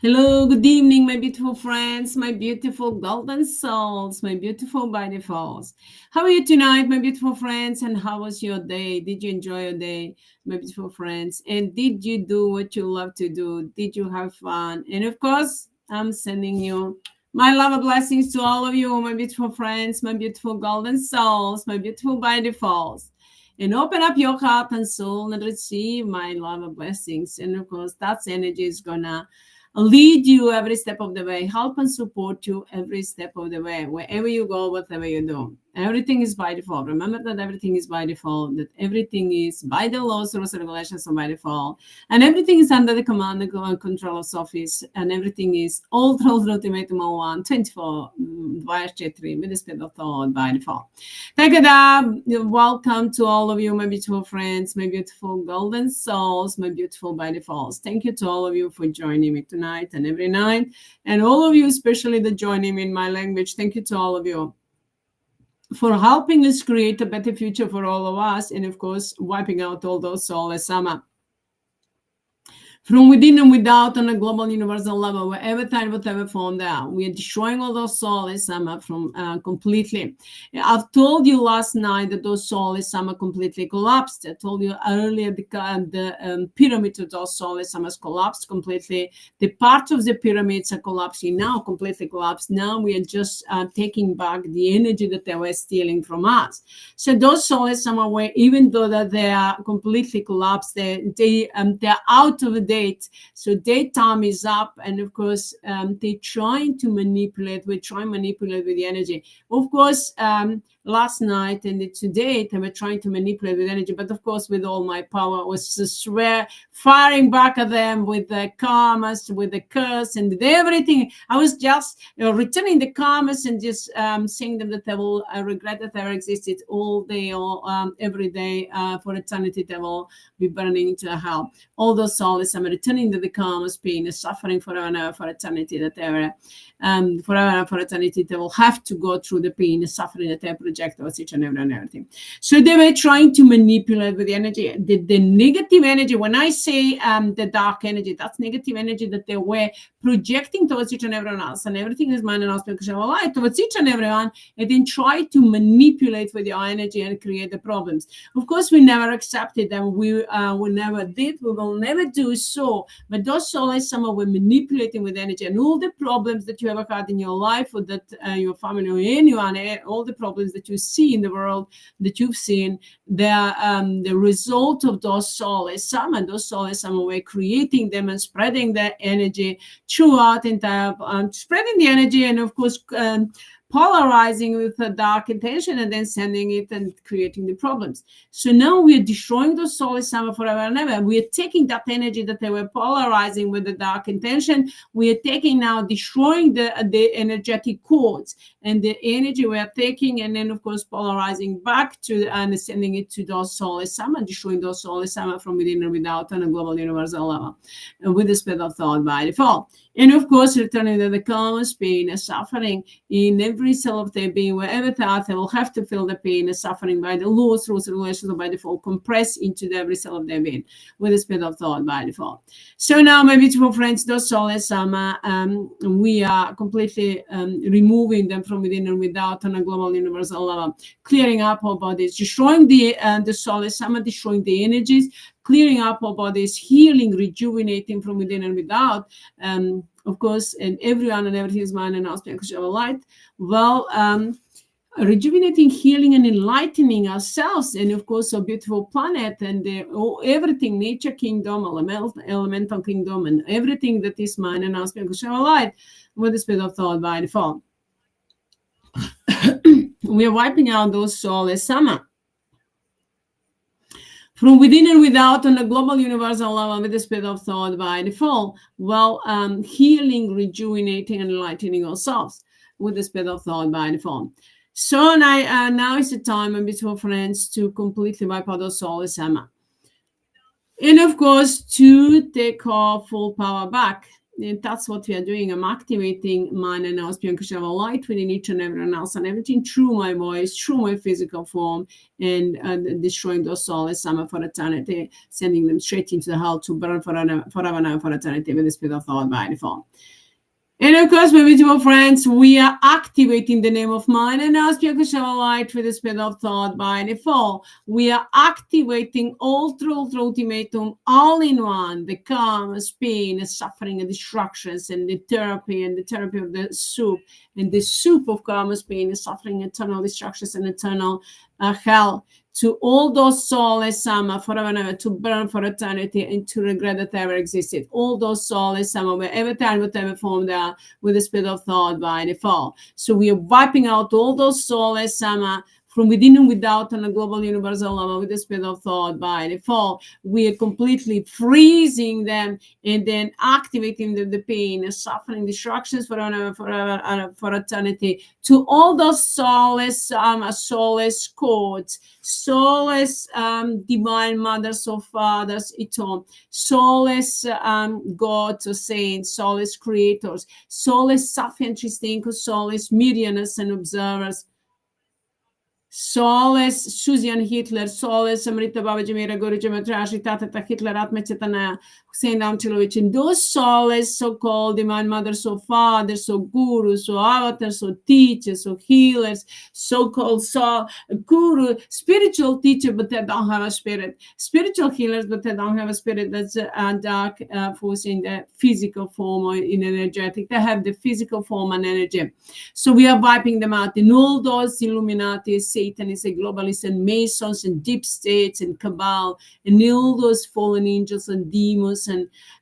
Hello, good evening, my beautiful friends, my beautiful golden souls, my beautiful by defaults. How are you tonight, my beautiful friends? And how was your day? Did you enjoy your day, my beautiful friends? And did you do what you love to do? Did you have fun? And of course, I'm sending you my love and blessings to all of you, my beautiful friends, my beautiful golden souls, my beautiful by defaults. And open up your heart and soul and receive my love and blessings. And of course, that energy is gonna lead you every step of the way, help and support you every step of the way, wherever you go, whatever you do. Everything is by default. Remember that everything is by default, that everything is by the laws, rules, and regulations are by default. And everything is under the command and control of SOPHIE. And everything is all through the ultimatum 1, 24 via HEATRT with the speed of thought by default. Thank you. Welcome to all of you, my beautiful friends, my beautiful golden souls, my beautiful by defaults. Thank you to all of you for joining me tonight and every night. And all of you, especially the joining me in my language, thank you to all of you for helping us create a better future for all of us, and of course, wiping out all those soulless AMMA. From within and without on a global universal level, wherever time, whatever form they are, we are destroying all those soulless AMMA from completely. I've told you last night that those soulless AMMA completely collapsed. I told you earlier the pyramid of those soulless AMMAs collapsed completely. The part of the pyramids are collapsing now, completely collapsed. Now we are just taking back the energy that they were stealing from us. So those soulless AMMA were, even though that they are completely collapsed, they're out of date. So daytime is up, and of course they're trying to manipulate. We try and manipulate with the energy. Of course, last night and today they were trying to manipulate with energy, but of course with all my power I was just firing back at them with the karmas, with the curse, and with everything. I was just returning the karmas and just saying them that they will regret that they ever existed all day or every day for eternity. They will be burning into hell. All those souls, I'm returning to the karmas, pain, and suffering forever and ever for eternity. That ever, forever and for eternity, they will have to go through the pain and suffering that they project towards each and everything. So they were trying to manipulate with the energy, the negative energy. When I say the dark energy, that's negative energy that they were projecting towards each and everyone else, and everything is mine and ours because of light towards each and everyone, and then try to manipulate with your energy and create the problems. Of course, we never accepted them. We never did. We will never do so. But those souls, somehow were manipulating with energy, and all the problems that you ever had in your life, or that your family or anyone, all the problems that you see in the world that you've seen, they're the result of those souls. Some souls, some were creating them and spreading their energy throughout entire, spreading the energy, and of course polarizing with a dark intention and then sending it and creating the problems. So now we are destroying those souls forever and ever. We are taking that energy that they were polarizing with the dark intention. We are taking now, destroying the energetic cords and the energy we are taking, and then of course polarizing back to and sending it to those souls and destroying those souls from within and without on a global universal level with the speed of thought by default. And of course, returning to the karmas, pain, and suffering in every cell of their being, wherever they are, they will have to feel the pain and suffering by the laws, rules, and regulations, or by default, compress into every cell of their being with the speed of thought by default. So now, my beautiful friends, those souls, we are completely removing them from within and without on a global universal level, clearing up our bodies, destroying the souls, destroying the energies, clearing up our bodies, healing, rejuvenating from within and without, of course, and everyone and everything is mine and ours because of light. Well, rejuvenating, healing, and enlightening ourselves, and of course, a beautiful planet and everything, nature kingdom, elemental kingdom, and everything that is mine and ours because of light with the speed of thought by default. We are wiping out those soulless AMMA from within and without on a global universal level with the speed of thought by default, while healing, rejuvenating, and enlightening ourselves with the speed of thought by default. So now is the time, my beautiful friends, to completely wipe out those soulless AMMA. And of course, to take our full power back. And that's what we are doing. I'm activating mind and now spirit light within each and everyone else and everything through my voice, through my physical form, and destroying those souls for eternity, sending them straight into the hell to burn forever and ever for eternity with the spirit of thought by default. And of course, my beautiful friends, we are activating the name of mind and now spirit light with the spirit of thought by default. We are activating ultimatum, all in one, the karma, pain, suffering, and destructions, and the therapy of the soup, and the soup of karma, pain, suffering, eternal destructions, and eternal hell. To all those souls, forever and ever, to burn for eternity and to regret that they ever existed. All those souls, wherever time, whatever form they are, with the spirit of thought by default. So we are wiping out all those souls, from within and without on a global universal level with the spirit of thought by default. We are completely freezing them and then activating the pain, suffering, destructions for eternity. To all those soulless, soulless codes, soulless divine mothers or fathers, soulless gods or saints, soulless creators, soulless sapient soulless medianers and observers, soulless Susan Hitler, soulless Amrita Babaji Mera Guru Jamatrashi Tata Hitler Atmachetana Hussein Amchilovich, and those soulless so-called divine mothers, so fathers, so gurus, so avatars, so teachers, so healers, so-called guru, spiritual teacher, but they don't have a spirit, spiritual healers, but they don't have a spirit. That's a dark force in the physical form or in energetic. They have the physical form and energy. So we are wiping them out. In all those Illuminati, Satanists, and globalists, and Masons, and deep states, and cabal, and all those fallen angels and demons,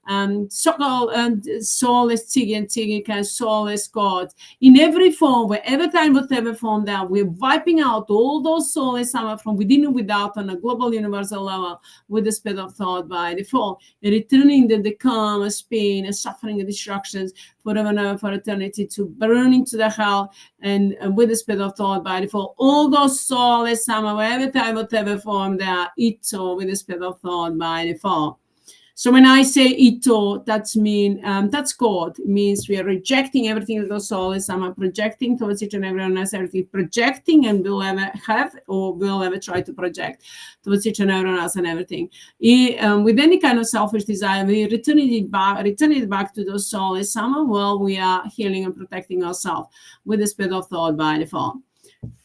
and so-called soulless Tziggy, soulless gods, in every form, wherever time, whatever form they are, we're wiping out all those soulless from within and without on a global universal level with the spirit of thought by default, and returning the karma, pain, and suffering, and destructions forever and ever for eternity to burn into the hell, and with the spirit of thought by default. All those soulless wherever time, whatever form they are, ito with the spirit of thought by default. So when I say ito, that's God. It means we are rejecting everything that the soul is projecting towards each and everyone else, everything projecting and will ever have or will ever try to project towards each and everyone else and everything. With any kind of selfish desire, we return it back to the soul is well, we are healing and protecting ourselves with the spirit of thought by default.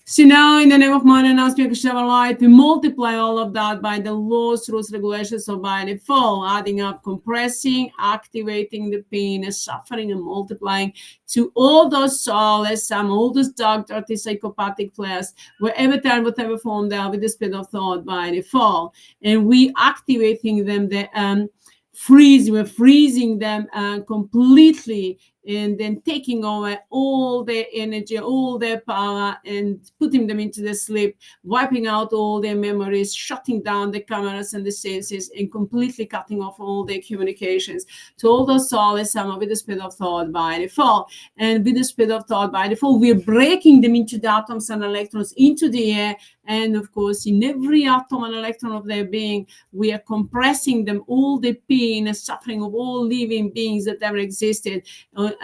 So now, in the name of mind and now spirit light, we multiply all of that by the laws, rules, regulations, so by default, adding up, compressing, activating the pain and suffering and multiplying to all those soulless, all those dark, dirty, psychopathic players, wherever time, whatever form they are, with the spirit of thought by default. And we activating them, we're freezing them completely, and then taking over all their energy, all their power, and putting them into the sleep, wiping out all their memories, shutting down the cameras and the senses, and completely cutting off all their communications to all those souls with the spirit of thought by default. And with the spirit of thought by default, we're breaking them into the atoms and electrons into the air, and of course in every atom and electron of their being, we are compressing them, all the pain and suffering of all living beings that ever existed,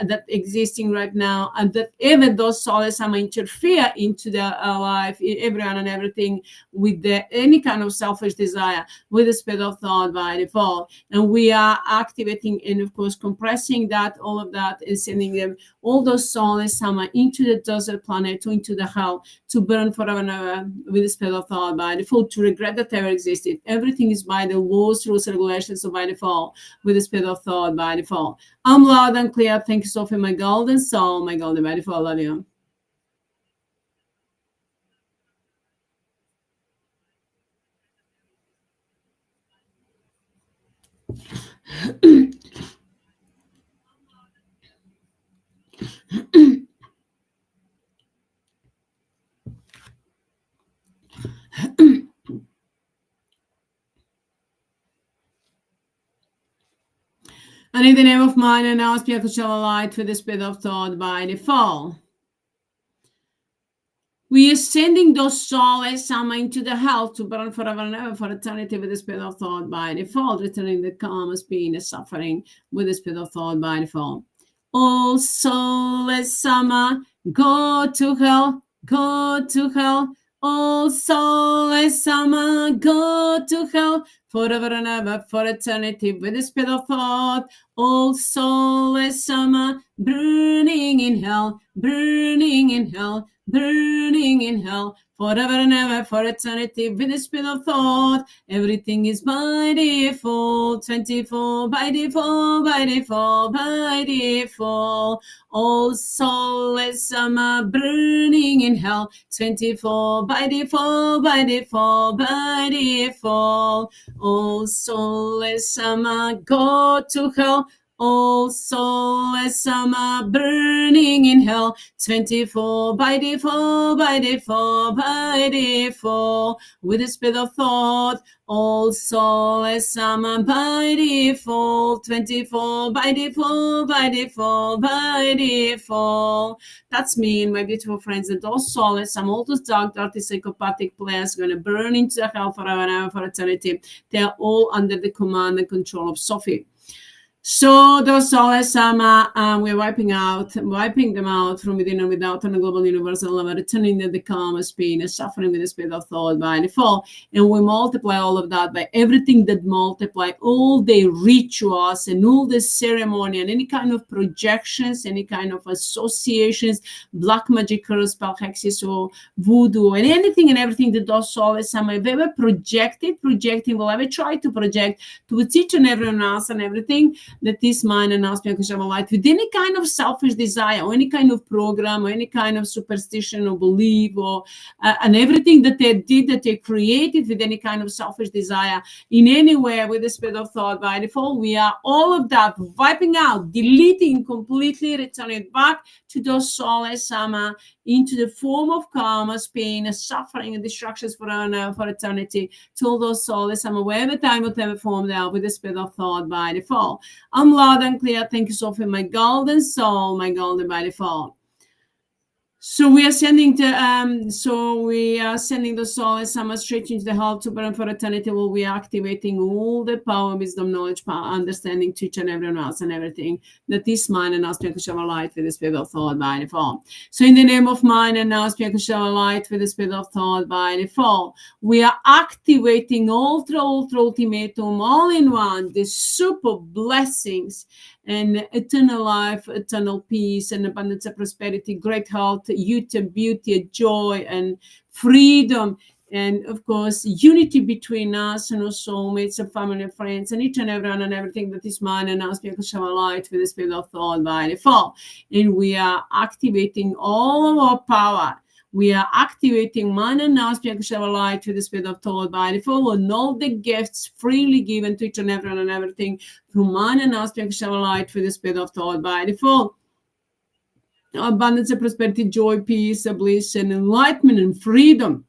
that existing right now, and that even those souls interfere into their life, everyone and everything, with any kind of selfish desire, with the spirit of thought by default. And we are activating and of course compressing that, all of that, and sending them, all those souls into the desert planet, or into the hell, to burn forever and ever with the spirit of thought by default, to regret that they ever existed. Everything is by the laws, rules, regulations, so by default, with the spirit of thought by default. I'm loud and clear. Thank you, Sophie, my golden soul, my golden by default. Love you. And in the name of mine and now speak light with the spirit of thought by default. We are sending those souls into the hell to burn forever and ever for eternity with the spirit of thought by default, returning the karma's pain and suffering with the spirit of thought by default. All soulless go to hell, go to hell. All soulless go to hell forever and ever for eternity with the spirit of thought. All soulless burning in hell, burning in hell, burning in hell forever and ever for eternity with the spirit of thought. Everything is by default, 24 by default, by default, by default. All soulless burning in hell, 24 by default, by default, by default. All soulless go to hell. All soulless burning in hell, 24 by default, by default, by default, with the spirit of thought. All soulless by default, 24 by default, by default, by default. That's me and my beautiful friends. That those soulless, all those dark, dirty, psychopathic players are going to burn into hell forever and ever for eternity. They are all under the command and control of SOPHIE. So those souls, we're wiping them out from within and without on a global universal level, returning the karma's pain and suffering with the spirit of thought by default. And we multiply all of that by everything that multiply, all the rituals and all the ceremony and any kind of projections, any kind of associations, black magic, curse, spell, hexes, or voodoo, and anything and everything that those souls have ever projecting, will ever try to project towards each and everyone else and everything that is mine and ask me to shine a light with any kind of selfish desire or any kind of program or any kind of superstition or belief or and everything that they did, that they created with any kind of selfish desire in any way with the spirit of thought by default. We are all of that wiping out, deleting completely, returning it back to those souls into the form of karma, pain, suffering, and destructions for eternity. To all those souls, whatever time, whatever form they are, with the spirit of thought by default. I'm loud and clear. Thank you, Sophie, my golden soul, my golden by default. So we are sending the soul straight into the hell to burn for eternity. While we are activating all the power, wisdom, knowledge, power, understanding to each and everyone else and everything that is mine and now speak to shower light with the spirit of thought by default. So in the name of mine and now speak to shower light with the spirit of thought by default, we are activating ultra ultimatum all in one, the super blessings and eternal life, eternal peace, and abundance of prosperity, great health, youth and beauty, joy and freedom, and of course unity between us and our soulmates and family and friends and each and everyone and everything that is mine and us, because of our light with the spirit of thought by default. And we are activating all of our power. We are activating mine and now spiritual light with the spirit of thought by default, and all the gifts freely given to each and everyone and everything through mine and now spiritual light with the spirit of thought by default. Abundance of prosperity, joy, peace, bliss, and enlightenment and freedom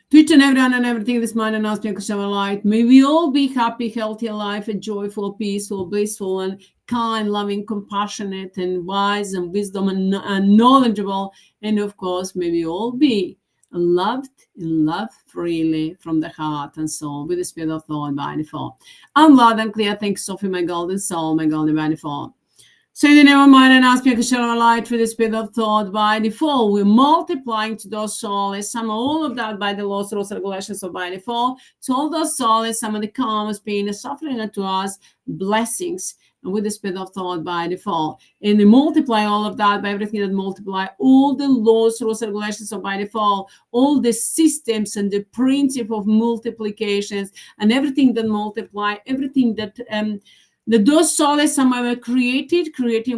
to each and everyone and everything this mind and now spiritual light. May we all be happy, healthy, alive, and joyful, peaceful, blissful, and kind, loving, compassionate, and wise, and wisdom, and knowledgeable. And of course, may we all be loved and loved freely from the heart and soul with the spirit of thought by default. I'm loud and clear. Thanks, Sophie, my golden soul, my golden by default. So in the name of mind and ask me to share our light with the spirit of thought by default. We're multiplying to those souls, some all of that by the laws, rules, regulations of by default. To all those souls, some of the karmas being suffering to us, blessings, and with the spirit of thought by default. And they multiply all of that by everything that multiply, all the laws, rules, regulations of by default, all the systems and the principle of multiplications and everything that multiply, everything that those souls somehow were creating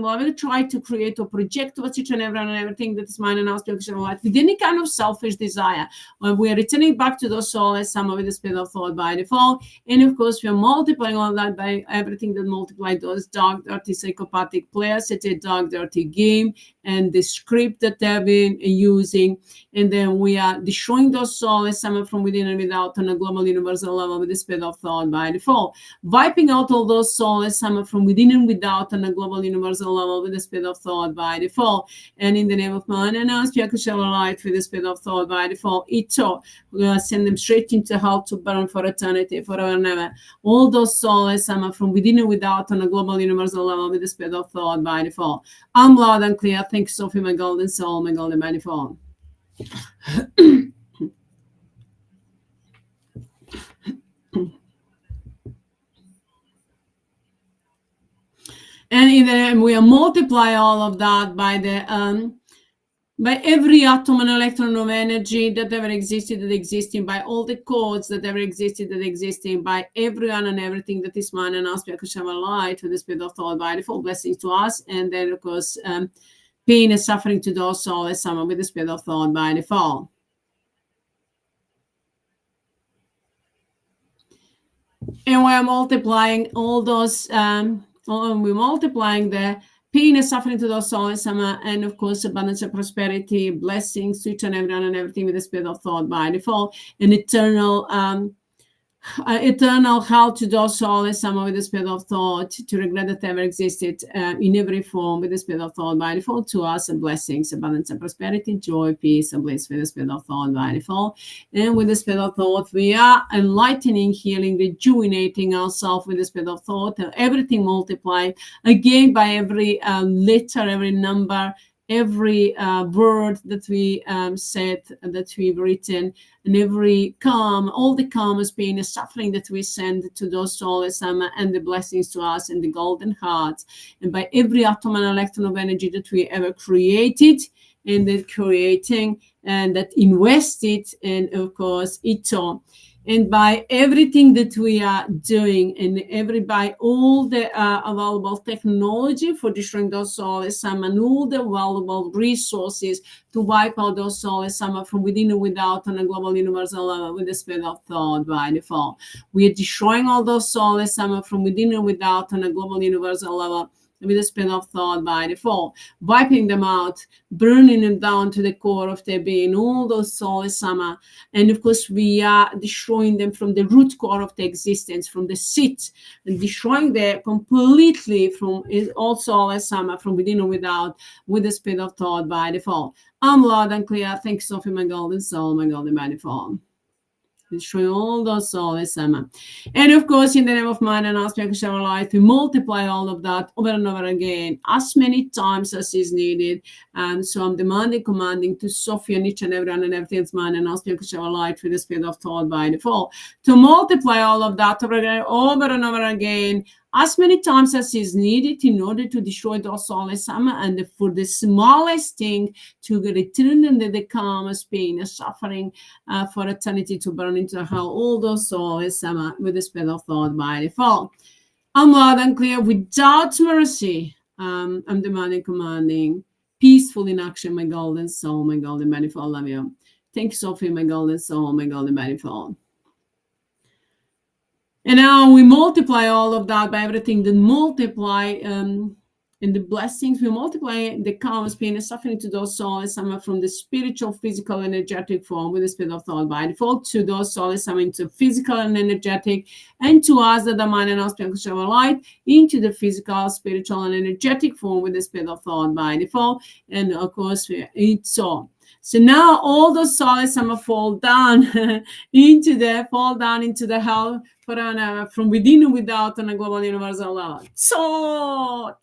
whatever try to create or project towards each and everyone and everything that is mine and our spiritual life with any kind of selfish desire. We are returning back to those souls somehow with the spirit of thought by default. And of course, we are multiplying all that by everything that multiplied those dark, dirty, psychopathic players, such a dark, dirty game and the script that they've been using. And then we are destroying those souls, some from within and without, on a global universal level with the speed of thought by default. Wiping out all those souls, some from within and without, on a global universal level with the speed of thought by default. And in the name of man and us, light with the speed of thought by default. Ito, send them straight into hell to burn for eternity, forever and ever. All those souls, some from within and without, on a global universal level with the speed of thought by default. I'm loud and clear. Thank you, Sophie, my golden soul, my golden by default. And then we multiply all of that by the by every atom and electron of energy that ever existed, that existing, by all the codes that ever existed, that existing, by everyone and everything that is man and us, because of light with the spirit of thought by default, blessings to us, and then of course pain and suffering to those souls, some with the spirit of thought by default. And we are multiplying all those, we're multiplying the pain and suffering to those souls, and of course abundance and prosperity, blessings to each and everyone and everything with the spirit of thought by default, and eternal hell to those souls, with the spirit of thought, to regret that ever existed in every form with the spirit of thought by default to us, and blessings, abundance and prosperity, joy, peace, and bliss with the spirit of thought by default. And with the spirit of thought, we are enlightening, healing, rejuvenating ourselves with the spirit of thought, everything multiplied again by every letter, every number, every word that we said, that we've written, and every calm, all the karmas, pain, and suffering that we send to those souls, and the blessings to us, and the golden hearts, and by every atom and electron of energy that we ever created, and that creating, and that invested, and of course, ito. And by everything that we are doing, and by all the available technology for destroying those souls, and all the available resources to wipe out those souls, from within and without, on a global universal level with the spirit of thought by default. We are destroying all those souls, from within and without, on a global universal level with the spirit of thought by default, wiping them out, burning them down to the core of their being, all those souls, and of course we are destroying them from the root core of the existence, from the seat, and destroying them completely from all souls, from within and without, with the spirit of thought by default. I'm loud and clear. Thanks, Sophie, my golden soul, my golden by default. Destroy all those souls, and of course, in the name of man and aspect of our life, we multiply all of that over and over again, as many times as is needed. And so I'm commanding to Sophie and each and everyone and everything's man and aspect of our life with the spirit of thought by default, to multiply all of that over and over again, as many times as is needed, in order to destroy those souls, and for the smallest thing to return them to the calmest pain and suffering for eternity, to burn into hell all those souls, with the spirit of thought by default. I'm loud and clear, without mercy. I'm demanding, commanding, peaceful in action, my golden soul, my golden by default. Love you. Thank you, Sophie, my golden soul, my golden by default. And now we multiply all of that by everything that multiply, and the blessings, we multiply the karmas, pain, and suffering to those souls, from the spiritual, physical, energetic form with the spirit of thought by default, to those souls, into physical and energetic, and to us that are mind and aspect of our light, into the physical, spiritual, and energetic form with the spirit of thought by default. And of course, it's so. So now all those souls fall down into the hell from within and without, on a global universal level. So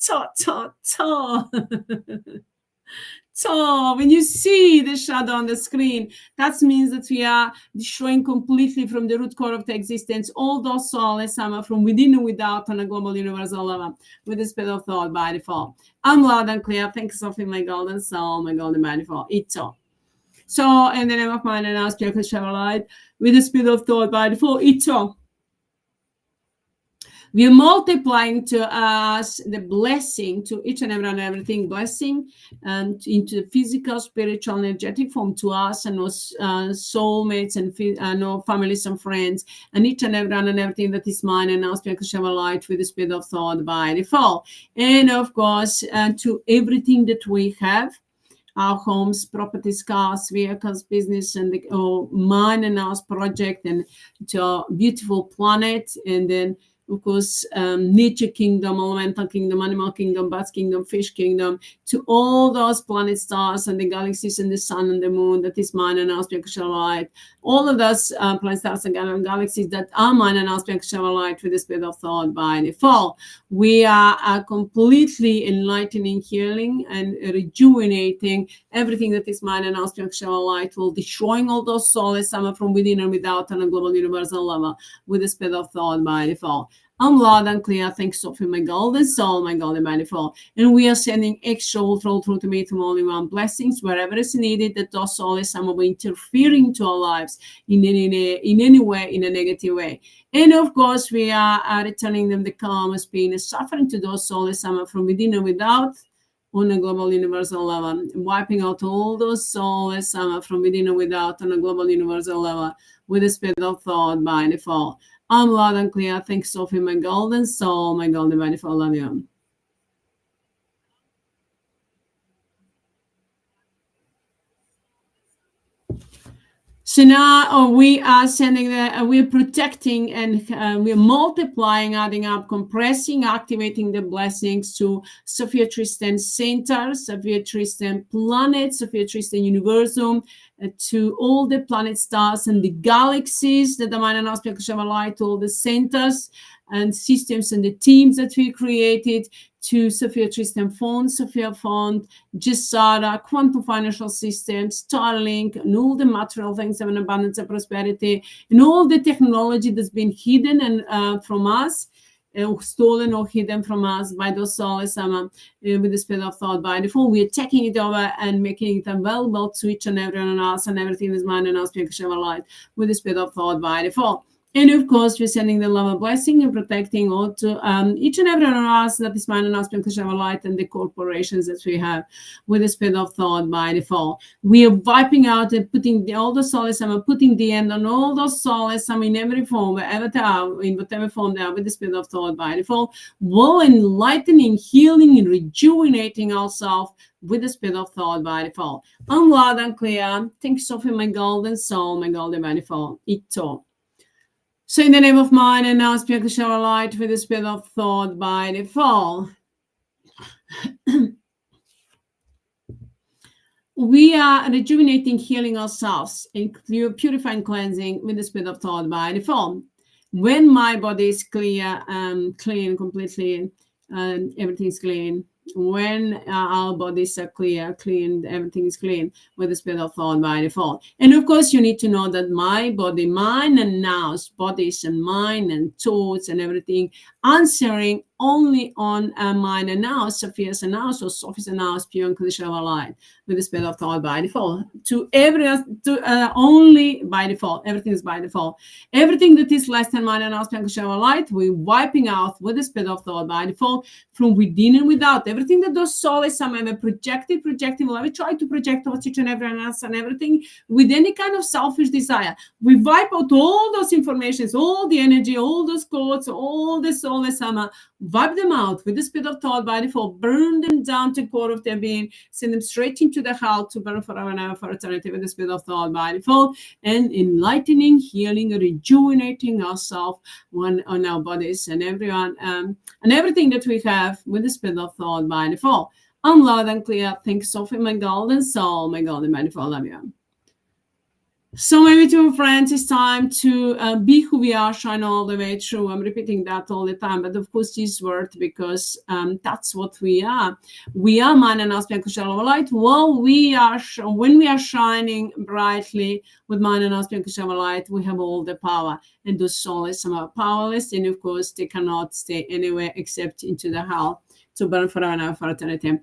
when you see the shadow on the screen, that means that we are destroying completely from the root core of the existence all those souls, from within and without, on a global universal level with the spirit of thought by default. I'm loud and clear. Thank you, Sophie, my golden soul, my golden by default. It's all. So in the name of mind and our spiritual light, with the spirit of thought by default, it's all. We are multiplying to us the blessing to each and everything, blessing and into the physical, spiritual, energetic form to us and our soulmates and our families and friends, and each and everything that is mine and our spiritual light with the spirit of thought by default. And of course, to everything that we have, our homes, properties, cars, vehicles, business, and mine and our project, and to our beautiful planet, and then of course nature kingdom, elemental kingdom, animal kingdom, bat kingdom, fish kingdom, to all those planet, stars, and the galaxies, and the sun and the moon that is mine and our spiritual light, all of those planet, stars, and galaxies that are mine and our spiritual light with the spirit of thought by default. We are completely enlightening, healing, and rejuvenating everything that is mine and our spiritual light, will destroying all those souls, some from within and without, on a global universal level with the spirit of thought by default. I'm loud and clear. Thanks, Sophie, my golden soul, my golden manifold. And we are sending extra through to me to only one blessings wherever it's needed, that those souls some of interfering to our lives in any way, in a negative way. And of course, we are returning them the calmest pain and suffering to those souls some from within and without, on a global universal level, wiping out all those souls some from within and without, on a global universal level with the spirit of thought by default. I'm loud and clear. Thanks, Sophie, my golden soul, my golden manifold. Love you. So now we are sending we're protecting, and we're multiplying, adding up, compressing, activating the blessings to Sophia Tristan Center, Sophia Tristan Planet, Sophia Tristan Universum, to all the planet, stars, and the galaxies that the mind and aspect of light, all the centers and systems and the teams that we created, to Sophia Tristan Fund, Sophia Fund, Gisara, Quantum Financial Systems, Starlink, and all the material things of an abundance and prosperity, and all the technology that's been hidden and from us, stolen or hidden from us by those souls with the spirit of thought by default. We are taking it over and making it available to each and every one of us, and everything is mine and us, spiritual light with the spirit of thought by default. And of course, we're sending the love of blessing and protecting all to each and every one of us that is mine and us, spiritual light, and the corporations that we have with the spirit of thought by default. We are wiping out and putting all the souls, putting the end on all those souls, in every form, wherever they are, in whatever form they are, with the spirit of thought by default, while enlightening, healing, and rejuvenating ourselves with the spirit of thought by default. I'm loud and clear. Thanks, Sophie, my golden soul, my golden manifold. Ito. So in the name of mine and now spiritual light with the spirit of thought by default, we are rejuvenating, healing ourselves, and purifying, cleansing with the spirit of thought by default. When my body is clear, clean completely, everything is clean. When our bodies are clear, clean, everything is clean with the spirit of thought by default. And of course, you need to know that my body, mine and now's bodies and mine and thoughts and everything answering only on mine and now, Sophia's and now, so Sophie's and now, pure unconditional light with the spirit of thought by default. To everyone, only by default. Everything is by default. Everything that is less than mine and now, pure unconditional light, we're wiping out with the spirit of thought by default from within and without. Everything that those souls have projecting, will ever try to project towards each and everyone else and everything with any kind of selfish desire. We wipe out all those informations, all the energy, all those codes, all the souls, wipe them out with the spirit of thought by default, burn them down to the core of their being, send them straight into the hell to burn forever and ever for eternity with the spirit of thought by default, and enlightening, healing, rejuvenating ourselves on our bodies and everyone and everything that we have with the spirit of thought by default. I'm loud and clear. Thanks, Sophie, my golden soul, my golden manifold. Love you. So my beautiful friends, it's time to be who we are, shine all the way through. I'm repeating that all the time, but of course this word, because that's what we are. We are man and aspect of light. Well, we are when we are shining brightly with man and aspect of light, we have all the power. And those souls are powerless, and of course they cannot stay anywhere except into the hell to burn forever and ever for eternity.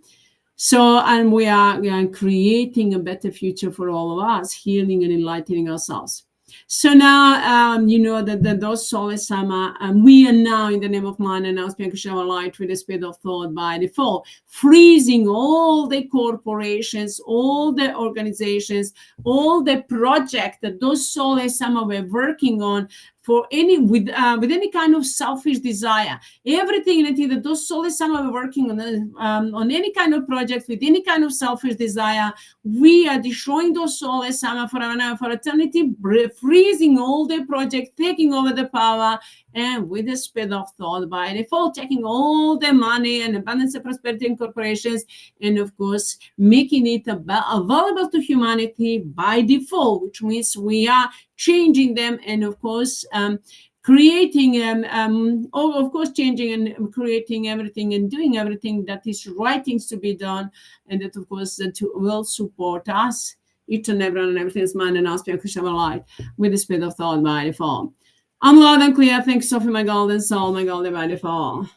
So, and we are creating a better future for all of us, healing and enlightening ourselves. So now, you know that those soulless Sama, we are now in the name of man and now speaking our light with the speed of thought by default, freezing all the corporations, all the organizations, all the projects that those soulless Sama were working on for any with any kind of selfish desire. Everything that those soulless Sama were working on any kind of project with any kind of selfish desire, we are destroying those soulless Sama for eternity, freezing all the projects, taking over the power, and with the speed of thought by default, taking all the money and abundance and prosperity in corporations, and of course, making it available to humanity by default, which means we are changing them, and of course, creating changing and creating everything and doing everything that is right things to be done, and that of course that will support us, each and everyone, and everything is mine and us, Krishna light, with the speed of thought by default. I'm loud and clear. Thanks, Sophie, my golden soul, my golden by default.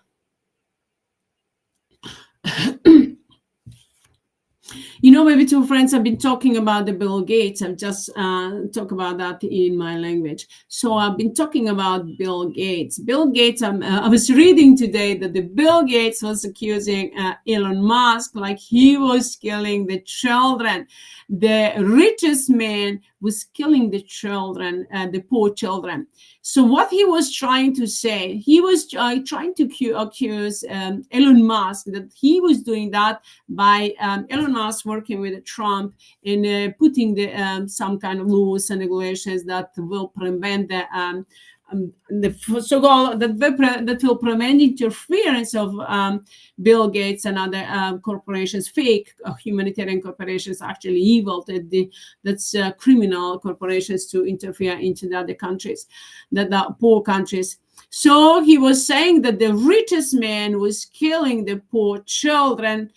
You know, my beautiful friends, I've been talking about the Bill Gates. I've just talked about that in my language. So I've been talking about Bill Gates. Bill Gates, I was reading today that the Bill Gates was accusing Elon Musk like he was killing the children. The richest man was killing the children, the poor children. So what he was trying to say, he was trying to accuse Elon Musk that he was doing that by Elon Musk working with Trump and putting the some kind of laws and regulations that will prevent that will prevent interference of Bill Gates and other corporations, fake humanitarian corporations, actually evil, that's criminal corporations to interfere into the other countries, the poor countries. So he was saying that the richest man was killing the poor children.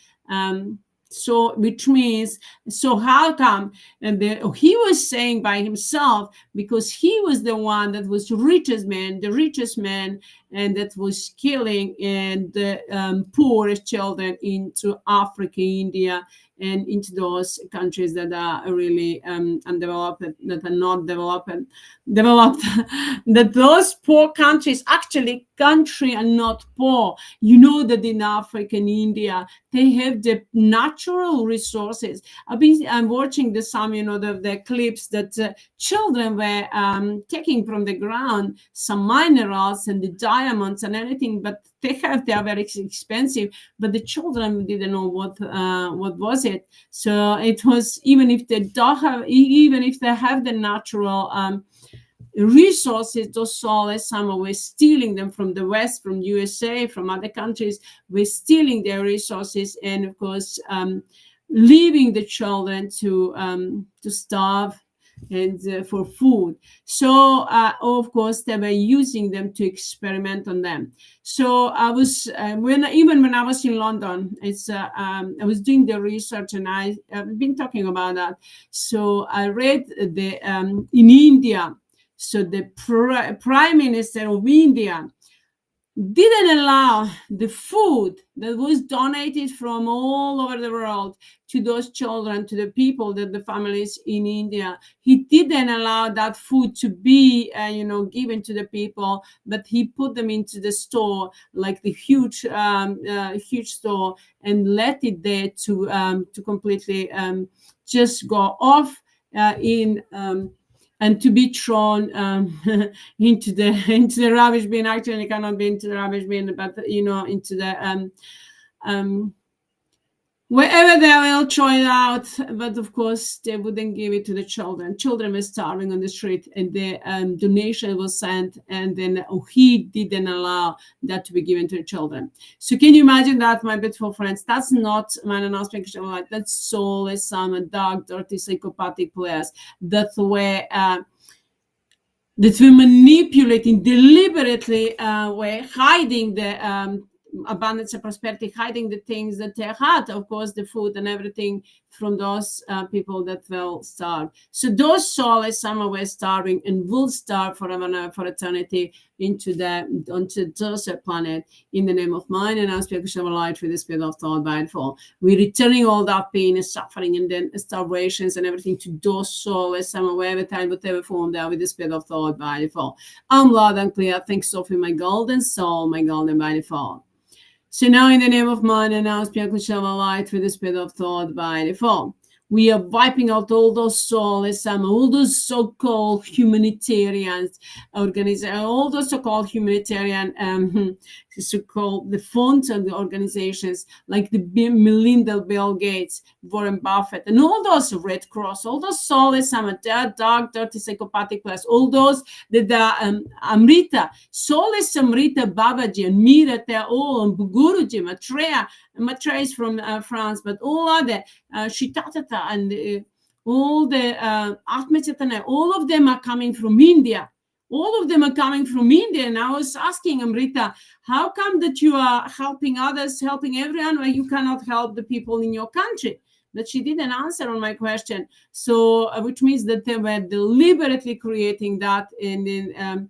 So, which means, so how come? And he was saying by himself, because he was the one that was the richest man, and that was killing and the poorest children into Africa, India, and into those countries that are really undeveloped, that are not developed, that those poor countries, actually country are not poor. You know that in Africa and India, they have the natural resources. I'm watching some, the clips that children were taking from the ground, some minerals and the diamonds and everything, but they are very expensive, but the children didn't know what was it. So it was, even if they have the natural resources, those soulless Sama were stealing them from the West, from USA, from other countries. We're stealing their resources, and of course, leaving the children to starve and for food. So of course they were using them to experiment on them. So I was when I was in London, I was doing the research, and I've been talking about that. So I read in India. So the Prime Minister of India didn't allow the food that was donated from all over the world to those children, to the people, the families in India. He didn't allow that food to be, given to the people, but he put them into the store, like the huge store, and let it there to completely just go off and to be thrown into the rubbish bin. Actually, it cannot be into the rubbish bin, but into the wherever they will throw it out. But of course, they wouldn't give it to the children. Children were starving on the street, and the donation was sent, and then he didn't allow that to be given to the children. So can you imagine that, my beautiful friends? That's not man and like that's soulless, some dark, dirty, psychopathic players that were manipulating deliberately, were hiding the abundance and prosperity, hiding the things that they had, of course, the food and everything from those people that will starve. So those souls, some were starving and will starve forever and for eternity onto those planet. In the name of mine and our spiritual light with the spirit of thought by and fall. We're returning all that pain and suffering and then starvations and everything to those souls, some wherever time, whatever form they are, with the spirit of thought by and fall. I'm loud and clear. Thanks, Sophie, my golden soul, my golden by the fall. So now in the name of mine and our spiritual light with the spirit of thought by the fall. We are wiping out all those souls, all those so-called humanitarians organizations, all those so-called humanitarian, so-called the funds and the organizations like the Melinda, Bill Gates, Warren Buffett, and all those Red Cross, all those souls, dark, dirty, psychopathic class, all those that Amrita, soulless Amrita Babaji and Mira, they're all, and Guruji, Matreya is from France, but all other Shitatata and all the Atmachatana, all of them are coming from India. All of them are coming from India. And I was asking Amrita, how come that you are helping others, helping everyone, where you cannot help the people in your country? But she didn't answer on my question. So, which means that they were deliberately creating that and then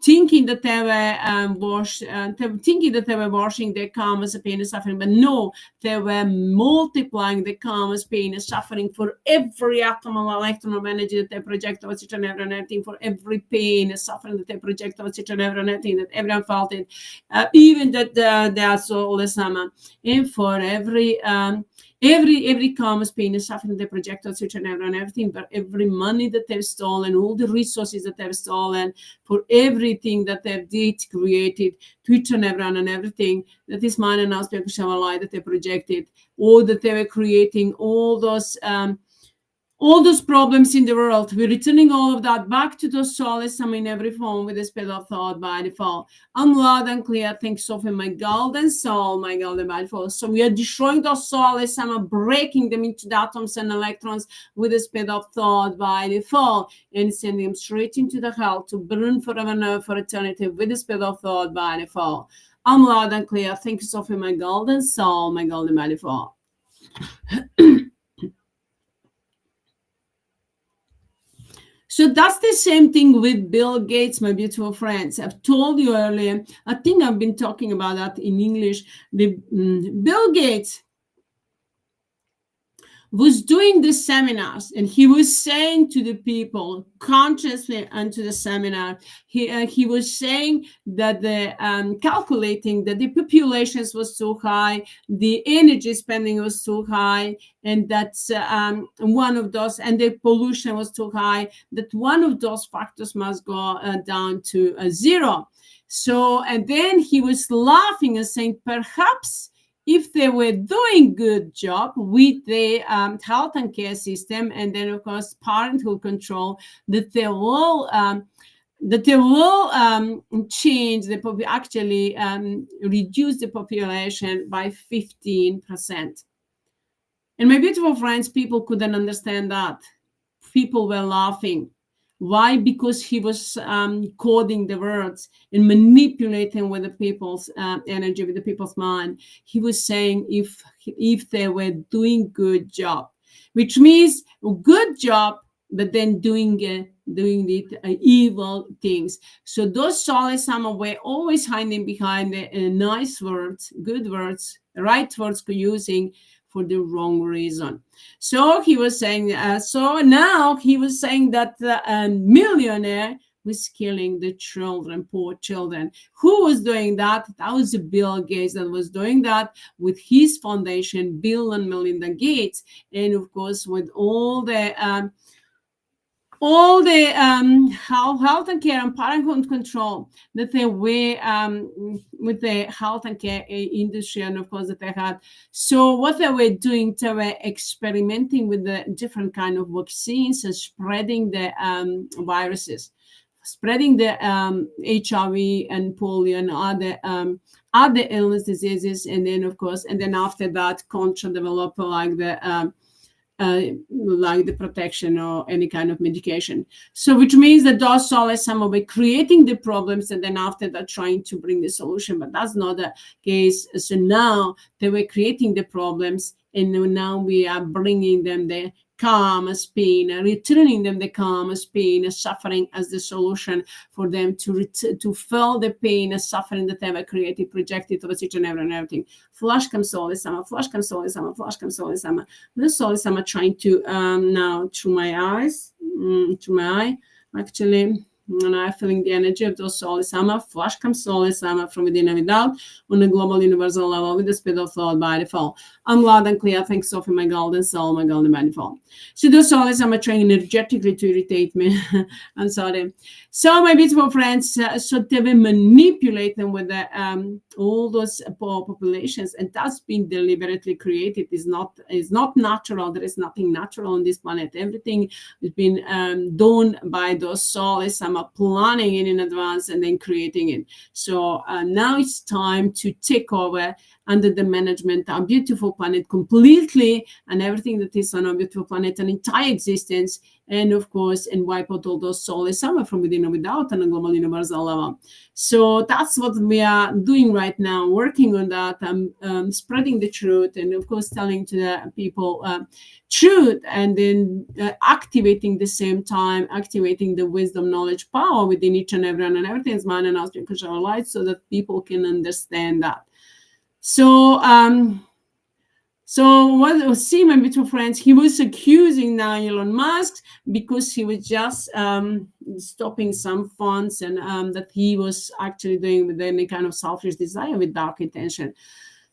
thinking that they were washing their karmas, pain and suffering, but no, they were multiplying the karmas, pain and suffering for every atom of electron of energy that they project over each and everything, for every pain and suffering that they project over each and everything, that everyone felt it, even that they are soulless, and for every karma's pain and suffering they project on and everything, but every money that they've stolen, all the resources that they've stolen, for everything that they've created to each and everyone and everything that is mine and our spiritual light that they projected, or that they were creating all those problems in the world. We're returning all of that back to those souls, in every form with the spirit of thought by default. I'm loud and clear. Thanks, Sophie, my golden soul, my golden by default. So we are destroying those souls, breaking them into the atoms and electrons with the spirit of thought by default, and sending them straight into the hell to burn forever and ever for eternity with the spirit of thought by default. I'm loud and clear. Thank you, Sophie, my golden soul, my golden by default. So that's the same thing with Bill Gates, my beautiful friends. I've told you earlier, I think I've been talking about that in English. Bill Gates was doing the seminars, and he was saying to the people consciously into the seminar, he was saying that the calculating that the populations was too high, the energy spending was too high, and that's one of those, and the pollution was too high, that one of those factors must go down to zero. So, and then he was laughing and saying, perhaps if they were doing good job with the health and care system, and then of course parental control, that they will change the actually reduce the population by 15%. And my beautiful friends, people couldn't understand that. People were laughing. Why? Because he was coding the words and manipulating with the people's energy, with the people's mind. He was saying if they were doing good job, which means good job, but then doing evil things. So those souls were always hiding behind the nice words, good words, right words using for the wrong reason. So he was saying, so now he was saying that the millionaire was killing the children, poor children. Who was doing that? That was Bill Gates that was doing that with his foundation, Bill and Melinda Gates, and of course with all the health and care and parenthood control that they were with the health and care industry, and of course that they had. So what they were doing, they were experimenting with the different kind of vaccines and spreading the viruses, spreading the HIV and polio and other illness diseases, and then of course, and then after that, contra develop like the like the protection or any kind of medication. So which means that those souls some were creating the problems and then after that trying to bring the solution, but that's not the case. So now they were creating the problems and now we are bringing them the calm pain, returning them the calm pain, suffering as the solution for them to feel the pain, suffering that they have created, projected towards each and everything. Flash comes soulless summer, flash comes soulless summer, flash comes soulless summer. The soulless summer trying to now through my eyes, to my eye, actually. And I'm feeling the energy of those soulless summer. Flash comes soulless summer from within and without on a global universal level with the speed of thought by default. I'm loud and clear. Thanks, Sophie, my golden soul, my golden by default. So those soulless summer trying energetically to irritate me. I'm sorry. So my beautiful friends, so they will manipulate them with the, all those poor populations, and that's been deliberately created. It's not natural. There is nothing natural on this planet. Everything has been done by those soulless summer planning it in advance and then creating it. So now it's time to take over under the management our beautiful planet completely, and everything that is on our beautiful planet, an entire existence, and of course, and wipe out all those soulless summer from within and without on a global universal level. So that's what we are doing right now, working on that, spreading the truth, and of course, telling to the people truth, and then activating the same time, activating the wisdom, knowledge, power within each and everyone, and everything is mine and ours because of our light, so that people can understand that. So, what see my beautiful friends, he was accusing now Elon Musk because he was just stopping some funds and that he was actually doing with any kind of selfish desire with dark intention.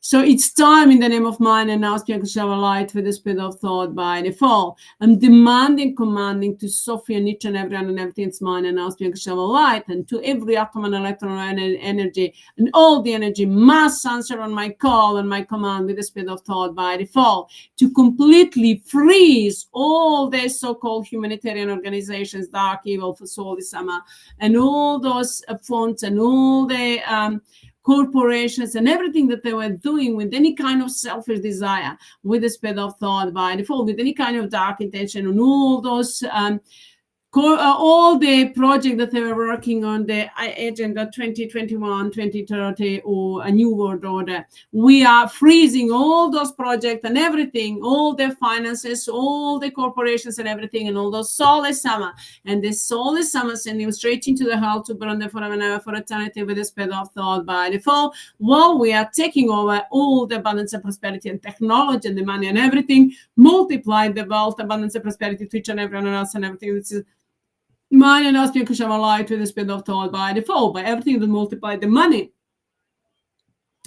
So it's time in the name of mine and now speaking to our light with the speed of thought by default. I'm demanding, commanding to Sophie and each and everyone and everything's mine and now speaking to our light, and to every atom and electron and energy and all the energy must answer on my call and my command with the speed of thought by default to completely freeze all the so-called humanitarian organizations, dark, evil, for soulless summer, and all those funds and all the corporations and everything that they were doing with any kind of selfish desire, with the speed of thought by default, with any kind of dark intention, and all those all the projects that they were working on, the agenda 2021, 2030, or a new world order. We are freezing all those projects and everything, all the finances, all the corporations and everything, and all those soulless summer. And the soulless summer sending them straight into the hell to burn them forever and ever for eternity with the speed of thought by default. While we are taking over all the abundance and prosperity and technology and the money and everything, multiply the wealth, abundance and prosperity to each and everyone else and everything. This is mine and us because I'm alive with the speed of thought by default, by everything that multiply the money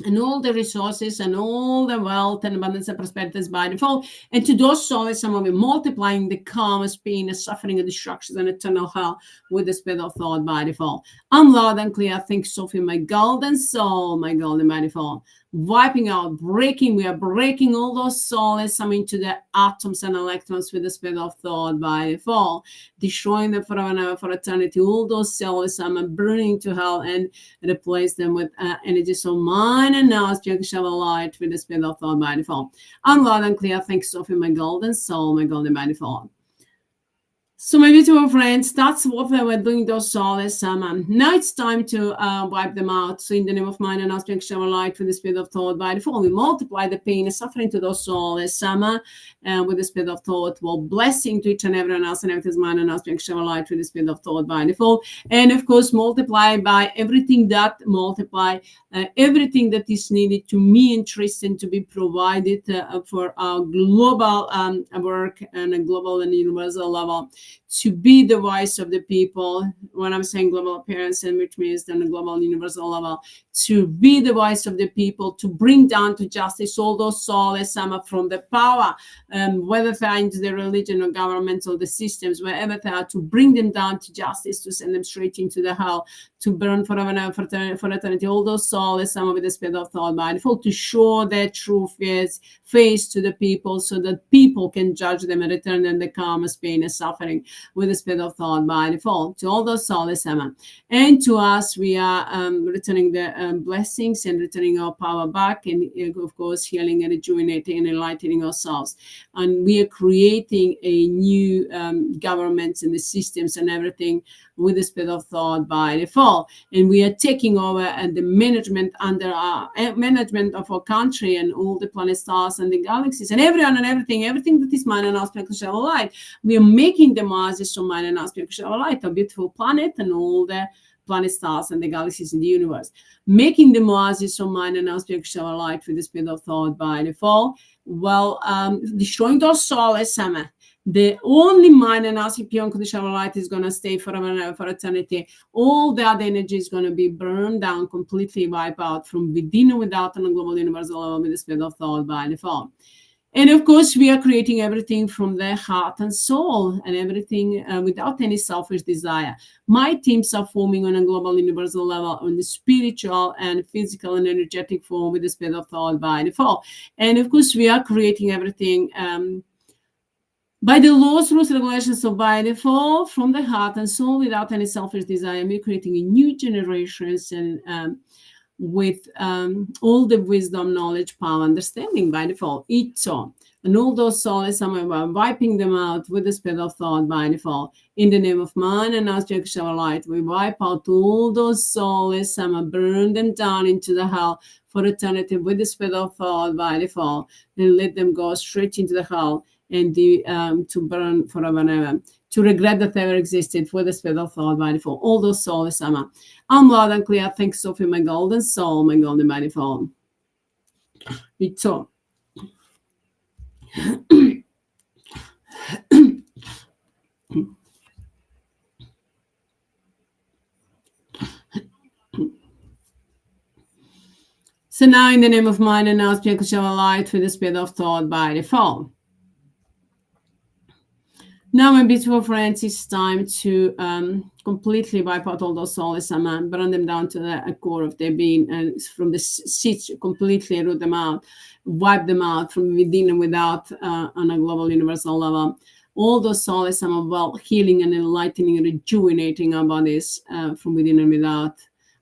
and all the resources and all the wealth and abundance and prosperity is by default. And to those souls, some of it multiplying the karma's pain and suffering and destruction and eternal hell with the speed of thought by default. I'm loud and clear. Thank Sophie, my golden soul, my golden by default. Wiping out, breaking, we are breaking all those souls, some into the atoms and electrons with the speed of thought by default, destroying them forever and ever for eternity. All those souls, some burning to hell and replace them with energy. So mine and now, spiritual light with the speed of thought by default. I'm loud and clear. Thanks, Sophie, my golden soul, my golden by default. So my beautiful friends, that's what they were doing those soulless summer. Now it's time to wipe them out. So in the name of mine and aspect shower light with the speed of thought by default, we multiply the pain and suffering to those soulless summer with the speed of thought, while blessing to each and everyone else and everything's mine and aspect shower light with the speed of thought by default. And of course, multiply by everything that multiply, everything that is needed to me and Tristan to be provided for our global work and a global and universal level, to be the voice of the people. When I'm saying global appearance, and which means then the global universal level, to be the voice of the people, to bring down to justice all those soulless summer from the power, whether they're into the religion or governmental, the systems, wherever they are, to bring them down to justice, to send them straight into the hell, to burn forever and ever for eternity. All those soulless summer with the speed of thought by default, to show their true face to the people, so that people can judge them and return them the karma's pain and suffering. with the speed of thought by default. To all those souls, Amma. And to us, we are returning the blessings and returning our power back, and of course, healing and rejuvenating and enlightening ourselves. And we are creating a new governments and the systems and everything with the speed of thought by default. And we are taking over the management under our management of our country and all the planet stars and the galaxies and everyone and everything that is mind and aspect of our light. We are making them as so mind and aspect of our light, a beautiful planet and all the planet stars and the galaxies in the universe, making the oasis of mind and aspect of our light with the speed of thought by default, while destroying those souls. The only mind and aspect of unconditional light is going to stay forever and ever for eternity. All the other energy is going to be burned down, completely wiped out from within and without on a global universal level with the speed of thought by default. And of course, we are creating everything from the heart and soul and everything without any selfish desire. My teams are forming on a global universal level on the spiritual and physical and energetic form with the speed of thought by default. And of course, we are creating everything by the laws, rules, regulations of by default from the heart and soul without any selfish desire. We're creating a new generations and with all the wisdom, knowledge, power, understanding by default. HEATRT. And all those souls, I'm wiping them out with the speed of thought by default. In the name of man and aspect of light, we wipe out all those souls, burn them down into the hell for eternity with the speed of thought by default. And let them go straight into the hell and to burn forever and ever, to regret that they ever existed for the speed of thought by default. All those souls, I'm loud and clear. Thanks, Sophie, my golden soul, my golden by default. HEATRT. So now in the name of mind and aspect of light with the speed of thought by default. Now, my beautiful friends, it's time to completely wipe out all those souls and burn them down to the core of their being, and from the seeds, completely root them out, wipe them out from within and without on a global universal level. All those souls are about healing and enlightening and rejuvenating our bodies from within and without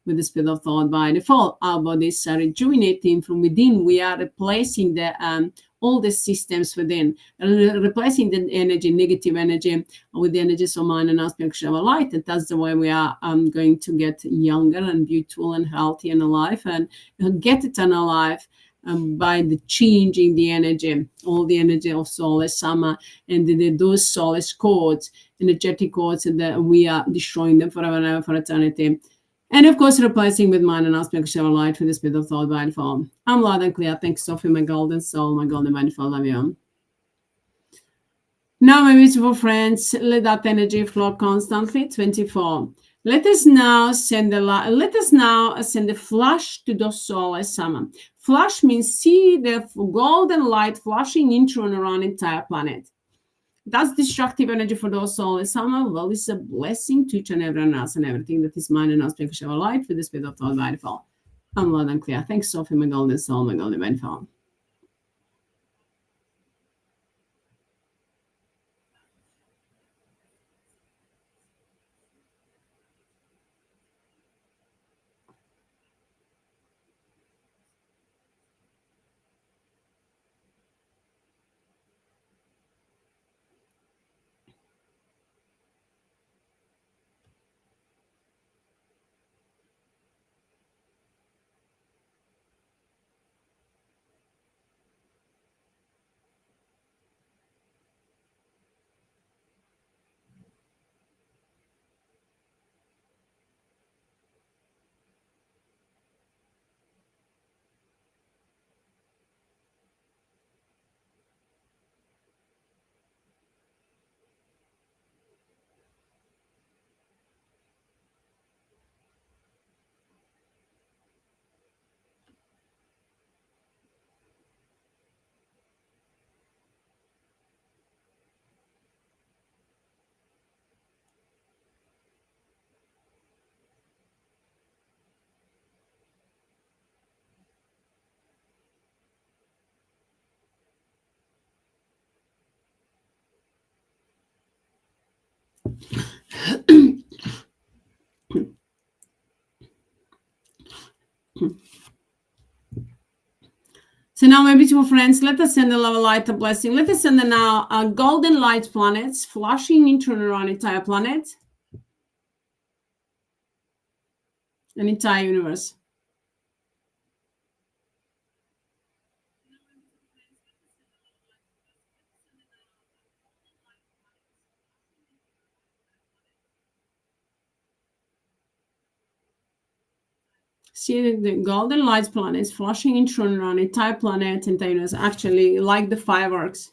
with the speed of thought by default. Our bodies are rejuvenating from within. We are replacing the all the systems within, replacing the energy, negative energy, with the energies of mind and aspect of light. And that's the way we are going to get younger and beautiful and healthy and alive and get eternal life by the changing the energy, all the energy of soulless summer and those soulless codes, energetic codes, and we are destroying them forever and ever for eternity. And of course, replacing with mind and aspect of light with the speed of thought by default. I'm loud and clear. Thanks, Sophie, my golden soul, my golden by default. Love you. Now, my beautiful friends, let that energy flow constantly, 24. Let us now send the light. Let us now send the flash to those souls. Flash means see the golden light flashing into and around the entire planet. That's destructive energy for those souls. Well, it's a blessing to each and everyone else and everything that is mind and aspect of light with the speed of thought by default. I'm loud and clear. Thanks, Sophie, my golden soul, my golden by default. So now, my beautiful friends, let us send the love, light, a blessing. Let us send now golden light planets flashing into and around entire planet, an entire universe. See the golden light planets flashing into and around entire planet, entire universe, actually like the fireworks.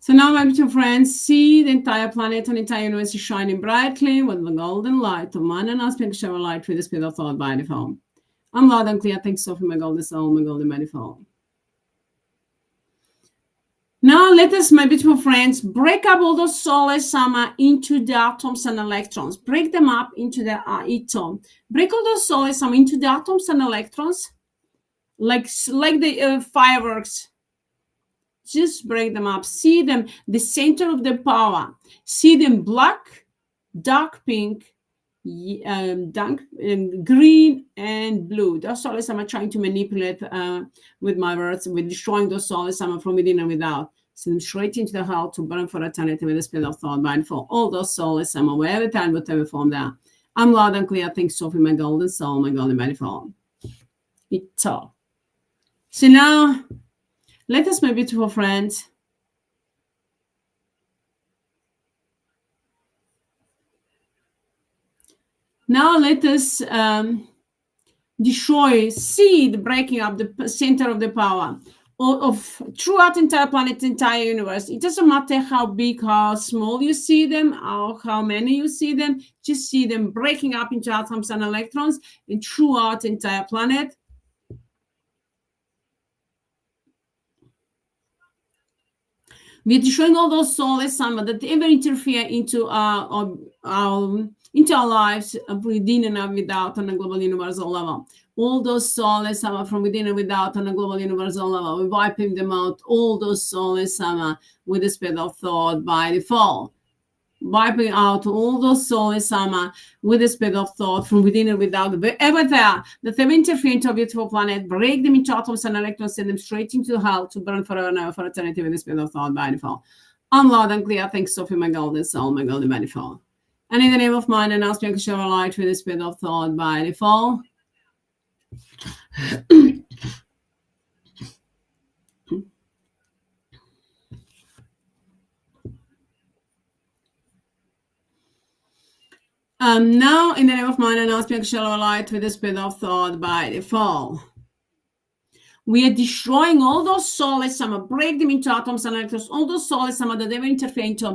So now, my beautiful friends, see the entire planet and entire universe is shining brightly with the golden light of mind and aspect shower light with the speed of thought by default. I'm loud and clear. Thanks, Sophie, my golden soul, my golden by default. Now let us, my beautiful friends, break up all those soulless AMMA into the atoms and electrons. Break them up into the atom. Break all those soulless AMMA into the atoms and electrons, like the fireworks. Just break them up. See them, the center of the power. See them black, dark pink, green, and blue. Those soulless AMMA trying to manipulate with my words, with destroying those soulless AMMA from within and without. Send them straight into the hell to burn for eternity with the speed of thought, mind for all those soulless AMMA, wherever time, whatever form they are. I'm loud and clear. Thanks, Sophie, my golden soul, my golden manifold. It's all. So now, let us, my beautiful friends, now let us destroy, see the breaking up the center of the power of throughout entire planet, entire universe. It doesn't matter how big, how small you see them, or how many you see them. Just see them breaking up into atoms and electrons and throughout entire planet. We're destroying all those soulless AMMA that ever interfere into our lives within and without on a global universal level. All those soulless AMMA from within and without on a global universal level. We're wiping them out, all those soulless AMMA with the speed of thought by default. Wiping out all those soulless AMMA with the speed of thought from within and without, wherever they are, that they interfere into a beautiful planet, break them into atoms and electrons, send them straight into hell to burn forever and ever for eternity with the speed of thought by default. I'm loud and clear. Thanks, Sophie, my golden soul, my golden manifold. And in the name of mine, and ask me to show a light with the speed of thought by default. Now, in the name of mine and aspect shall light with the speed of thought by default. We are destroying all those soulless AMMA, break them into atoms and electrons, all those soulless AMMA that ever interfere into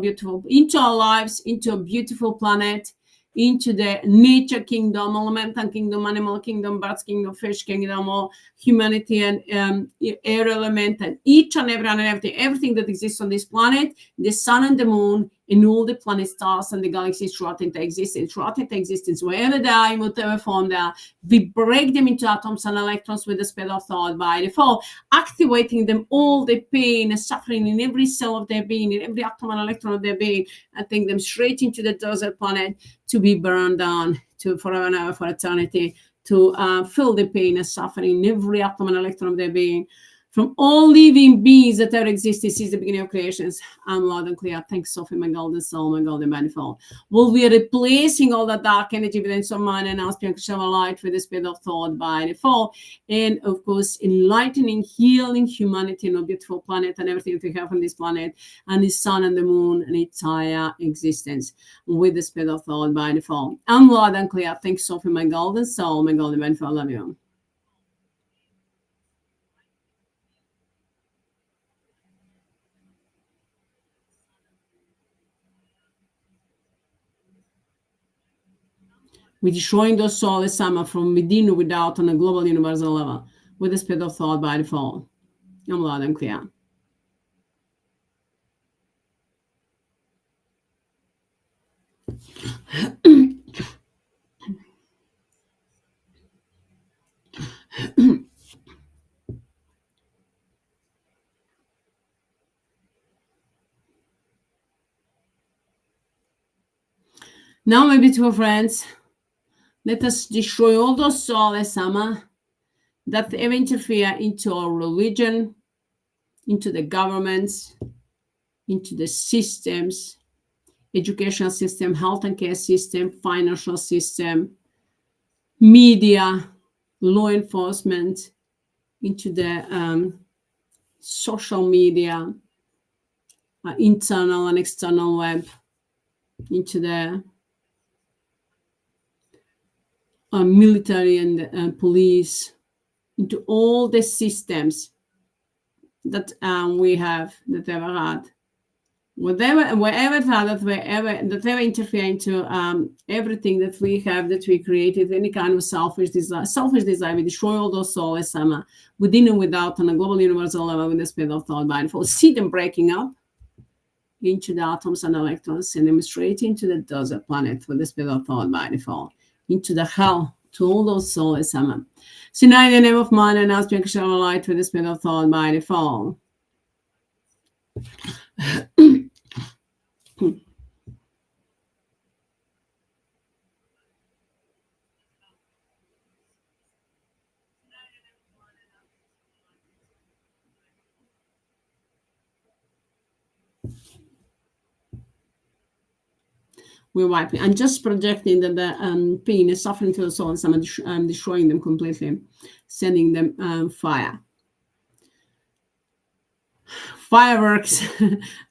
our lives, into a beautiful planet, into the nature kingdom, elemental kingdom, animal kingdom, birds kingdom, fish kingdom, or humanitarian, air element, and each and everything that exists on this planet, the sun and the moon, and all the planet stars and the galaxies throughout their existence, wherever they are, in whatever form they are, we break them into atoms and electrons with the speed of thought by default, activating them all the pain and suffering in every cell of their being, in every atom and electron of their being, and take them straight into the desert planet to be burned down to forever and ever for eternity, to feel the pain and suffering in every atom and electron of their being from all living beings that ever existed since the beginning of creations. I'm loud and clear. Thanks, Sophie, my golden soul, my golden manifold. Will be replacing all the dark energy within some mind and aspect of shower light with the spirit of thought by default. And of course, enlightening, healing humanity on a beautiful planet and everything we have on this planet and the sun and the moon and entire existence with the spirit of thought by default. I'm loud and clear. Thanks, Sophie, my golden soul, my golden manifold. Love you. We're destroying those soulless Amma from within or without on a global universal level with the spirit of thought by default. I'm loud and clear. Now, my beautiful friends, let us destroy all those soulless Amma that ever interfere into our religion, into the governments, into the systems, educational system, health and care system, financial system, media, law enforcement, into the social media, internal and external web, into the military and police, into all the systems that we have, that ever had, wherever that ever interfere into everything that we have, that we created, any kind of selfish desire, we destroy all those souls within and without on a global universal level with the spirit of thought by default. See them breaking up into the atoms and electrons, send them straight into the desert planet with the spirit of thought by default, into the hell, to all those souls. So now in the name of man and ask to shine light with the spirit of thought by default. We're wiping and just projecting that the pain is suffering to the soul and someone destroying them completely, sending them fire. Fireworks,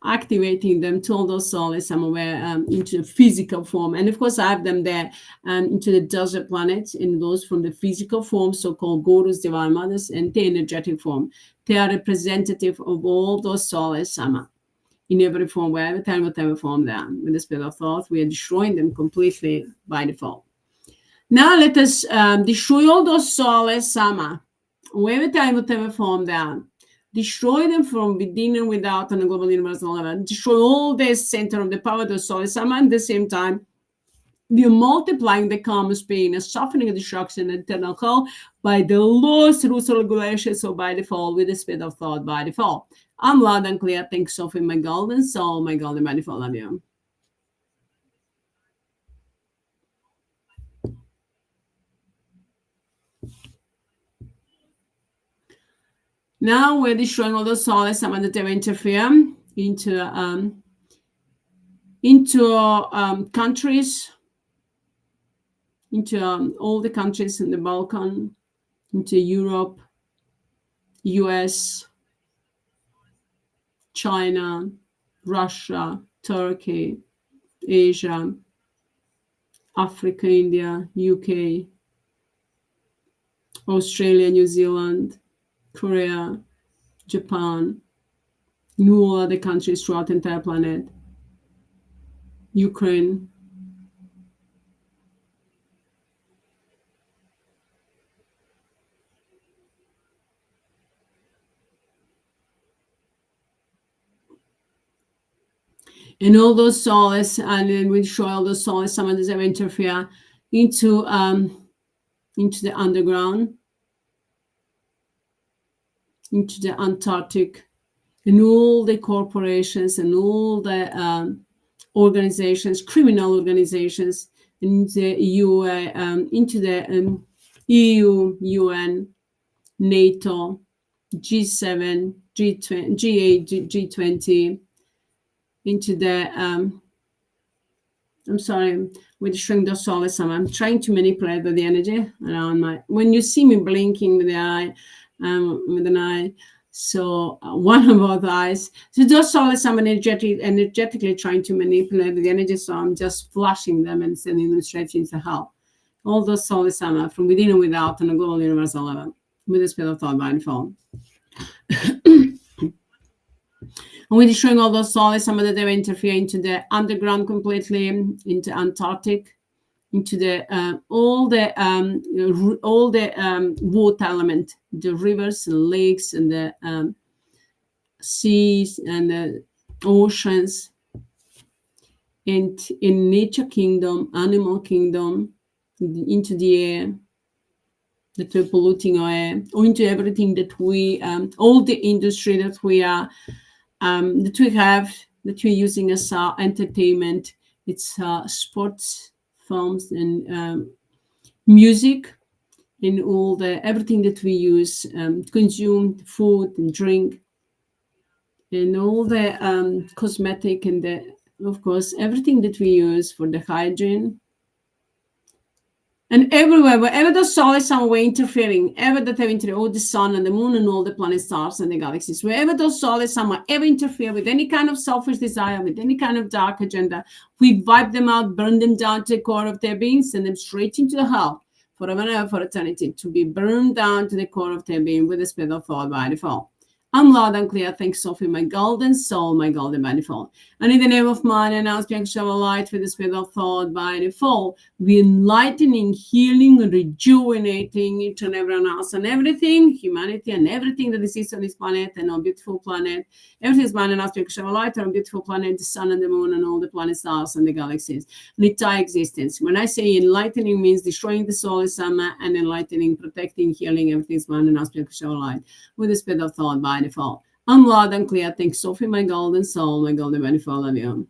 activating them to all those souls somewhere into physical form. And of course, I have them there into the desert planets, and those from the physical form, so-called gurus, divine mothers, and the energetic form. They are representative of all those souls in every form, wherever time, whatever form they are. With the spirit of thought, we are destroying them completely by default. Now let us destroy all those souls wherever time, whatever form they are. Destroy them from within and without on a global universal level. Destroy all the center of the power of the soul. At the same time, we are multiplying the karma's pain and softening the destruction and eternal hell by the laws, rules, and regulations, so by default, with the spirit of thought by default. I'm loud and clear. Thanks, Sophie, my golden soul, my golden manifold. Love you. Now we're destroying all those souls that they interfere into countries, into all the countries in the Balkan, into Europe, US, China, Russia, Turkey, Asia, Africa, India, UK, Australia, New Zealand, Korea, Japan, all other countries throughout the entire planet, Ukraine, and all those souls, and then we destroy all those souls. Some of them interfere into the underground, into the Antarctic, and all the corporations and all the organizations, criminal organizations, into the EU, UN, NATO, G7, G20, G8, G20, into the I'm sorry, with the shrink the SOULESS. I'm trying to manipulate the energy around my. When you see me blinking with the eye, with an eye, so one of both eyes. So those SOULESS, I'm energetically trying to manipulate the energy. So I'm just flushing them and sending them straight into hell. All those SOULESS, from within and without, on a global universal level, with the spirit of thought, mind, phone. And we're destroying all those SOULESS, some of that they interfere into the underground completely, into Antarctic, into the all the water element, the rivers and lakes and the seas and the oceans, and in nature kingdom, animal kingdom, into the air that we're polluting our air, or into everything that we, all the industry that we are. That we have, that we're using as our entertainment. It's sports, films, and music, and all the everything that we use to consume food and drink, and all the cosmetic, and of course everything that we use for the hygiene. And everywhere, wherever the SOULESS are interfering, ever that have interfered, all the sun and the moon and all the planet stars and the galaxies, wherever those SOULESS are ever interfere with any kind of selfish desire, with any kind of dark agenda, we wipe them out, burn them down to the core of their being, send them straight into hell forever and ever for eternity, to be burned down to the core of their being with the spirit of thought by default. I'm loud and clear. Thanks, Sophie, my golden soul, my golden by default. And in the name of mine, and now speak shower light with the spirit of thought by default, we enlightening, healing, rejuvenating each and everyone else and everything, humanity and everything that exists on this planet and our beautiful planet. Everything is mine, and now speak shower light, our beautiful planet, the sun and the moon and all the planet stars and the galaxies, and entire existence. When I say enlightening, means destroying the SOULESS, and enlightening, protecting, healing, everything is mine, and now speak shower light with the spirit of thought by default. I'm loud and clear. Thanks, Sophie, my golden soul, my golden benefit of you.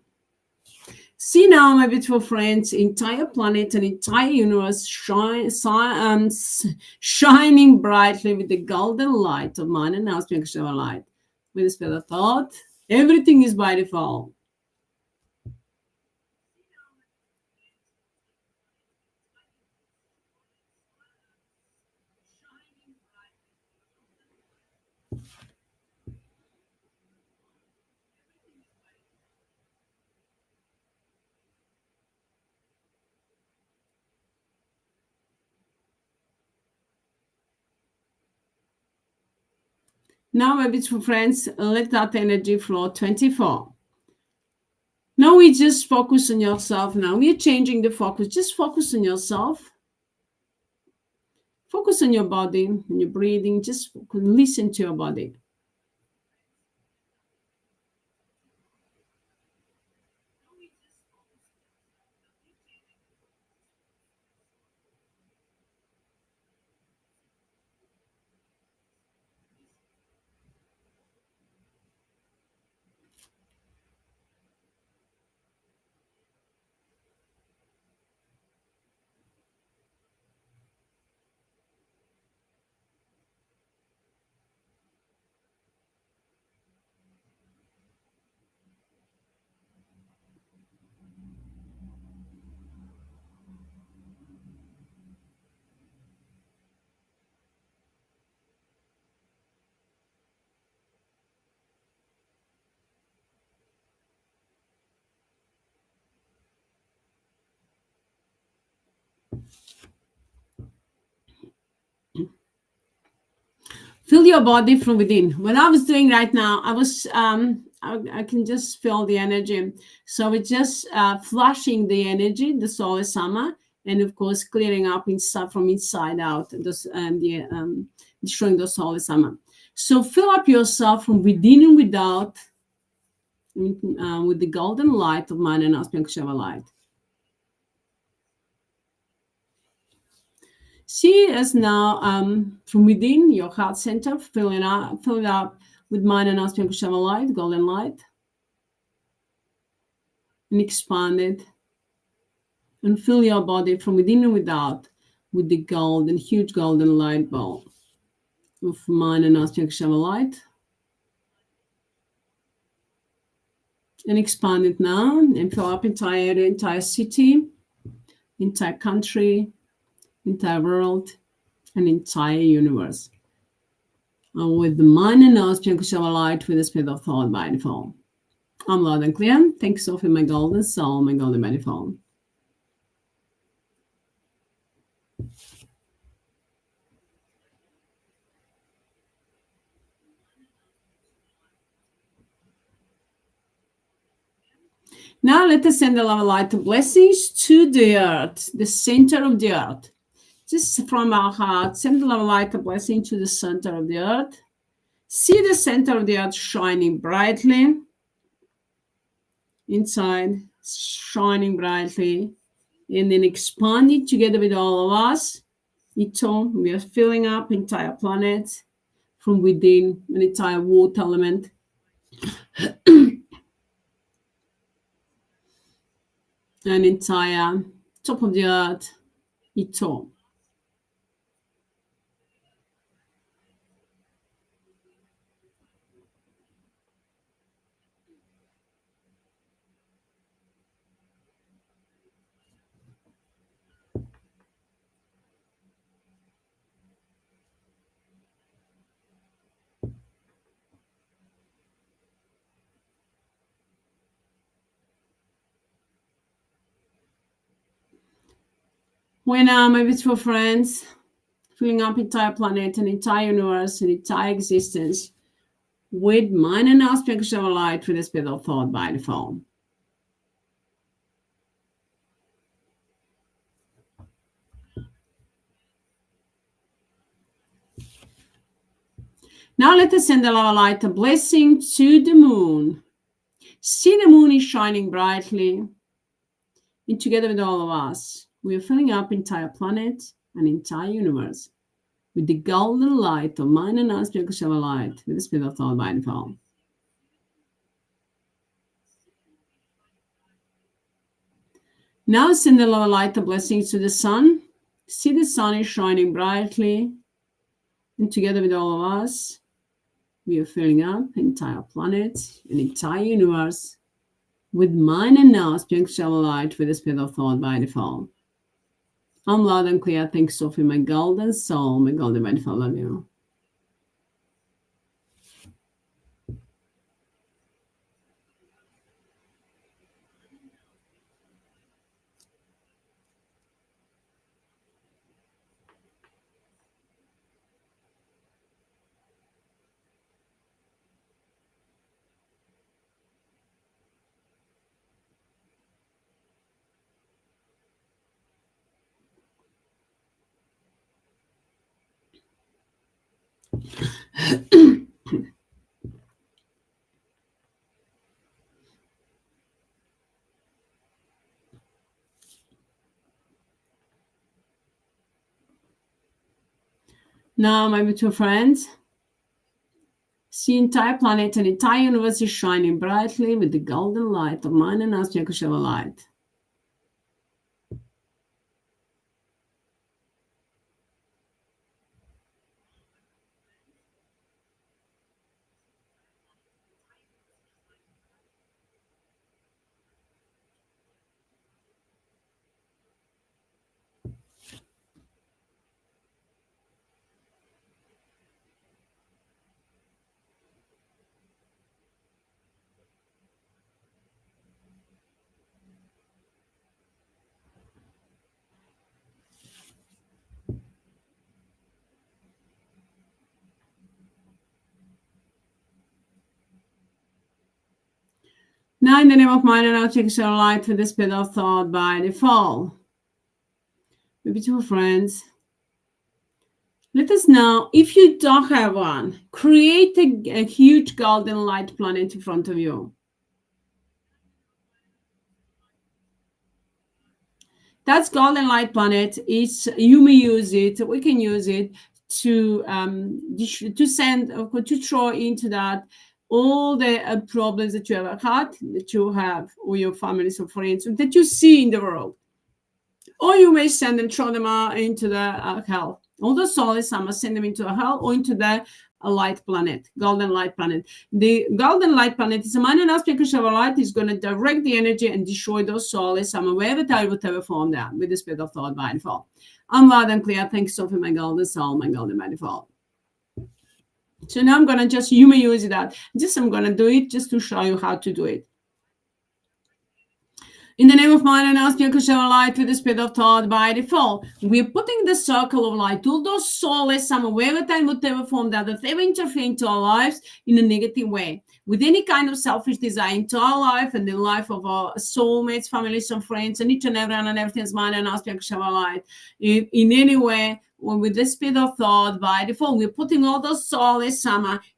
See now, my beautiful friends, entire planet and entire universe shining brightly with the golden light of mine, and now speak shower light with the spirit of thought. Everything is by default. Now, my beautiful friends, let that energy flow 24. Now we just focus on yourself. Now we are changing the focus. Just focus on yourself. Focus on your body, on your breathing. Just listen to your body. Feel your body from within. What I was doing right now, I was I can just feel the energy. So it's just flushing the energy, the SOULESS summer, and of course clearing up inside from inside out, destroying the SOULESS summer. So fill up yourself from within and without with the golden light of mine and Aspect Shiva light. See as now from within your heart center, fill it up with mine and Aspect Shiva light, golden light, and expand it. And fill your body from within and without with the golden, huge golden light ball. of mind and aspect of light. And expand it now and fill up entire city, entire country, entire world, and entire universe. And with the mind and aspect of light with the speed of thought by default. I'm loud and clear. Thanks, Sophie, my golden soul, my golden by default. Now let us send the love light of blessings to the earth, the center of the earth. Just from our heart, send the love light of blessing to the center of the earth. See the center of the earth shining brightly. Inside, shining brightly. And then expanding together with all of us. We are filling up entire planet from within, an entire water element. An entire top of the earth, Ito. When my beautiful friends, filling up entire planet, an entire universe, an entire existence with mind and aspects of light with the speed of thought by default. Now let us send the love light, a blessing to the moon. See the moon is shining brightly, and together with all of us, we are filling up entire planet and entire universe with the golden light of mind and aspects of light with the speed of thought by default. Now send the love light, a blessing to the sun. See the sun is shining brightly, and together with all of us, we are filling up entire planet and entire universe with mind and aspects of light with the speed of thought by default. I'm loud and clear. Thanks, Sophie, my golden soul, my golden by default. Love you. Now, my beautiful friends, see entire planet and entire universe is shining brightly with the golden light of mind and aspects of light. Now, in the name of mind and aspects of light with the speed of thought by default. My beautiful friends, let us know, if you don't have one, create a huge golden light planet in front of you. That's golden light planet. You may use it. We can use it to send, to throw into that all the problems that you ever had, that you have, or your families or friends that you see in the world. Or you may send and throw them out into the hell. All the souls, I'm send them into a hell or into the light planet, golden light planet. The golden light planet is a minor aspect of light is going to direct the energy and destroy those souls, whatever form that with the spirit of thought by default. I'm loud and clear. Thanks, Sophie, my golden soul, my golden by default. So now I'm going to just, you may use it out. I'm going to do it just to show you how to do it. In the name of mind and ask you share light with the spirit of thought by default. We're putting the circle of light, all those souls, whatever form that ever interfere into our lives in a negative way, with any kind of selfish desire into our life and the life of our soulmates, families, and friends, and each and everyone and everything's mind and ask you share light in any way. When with the spirit of thought by default, we're putting all those souls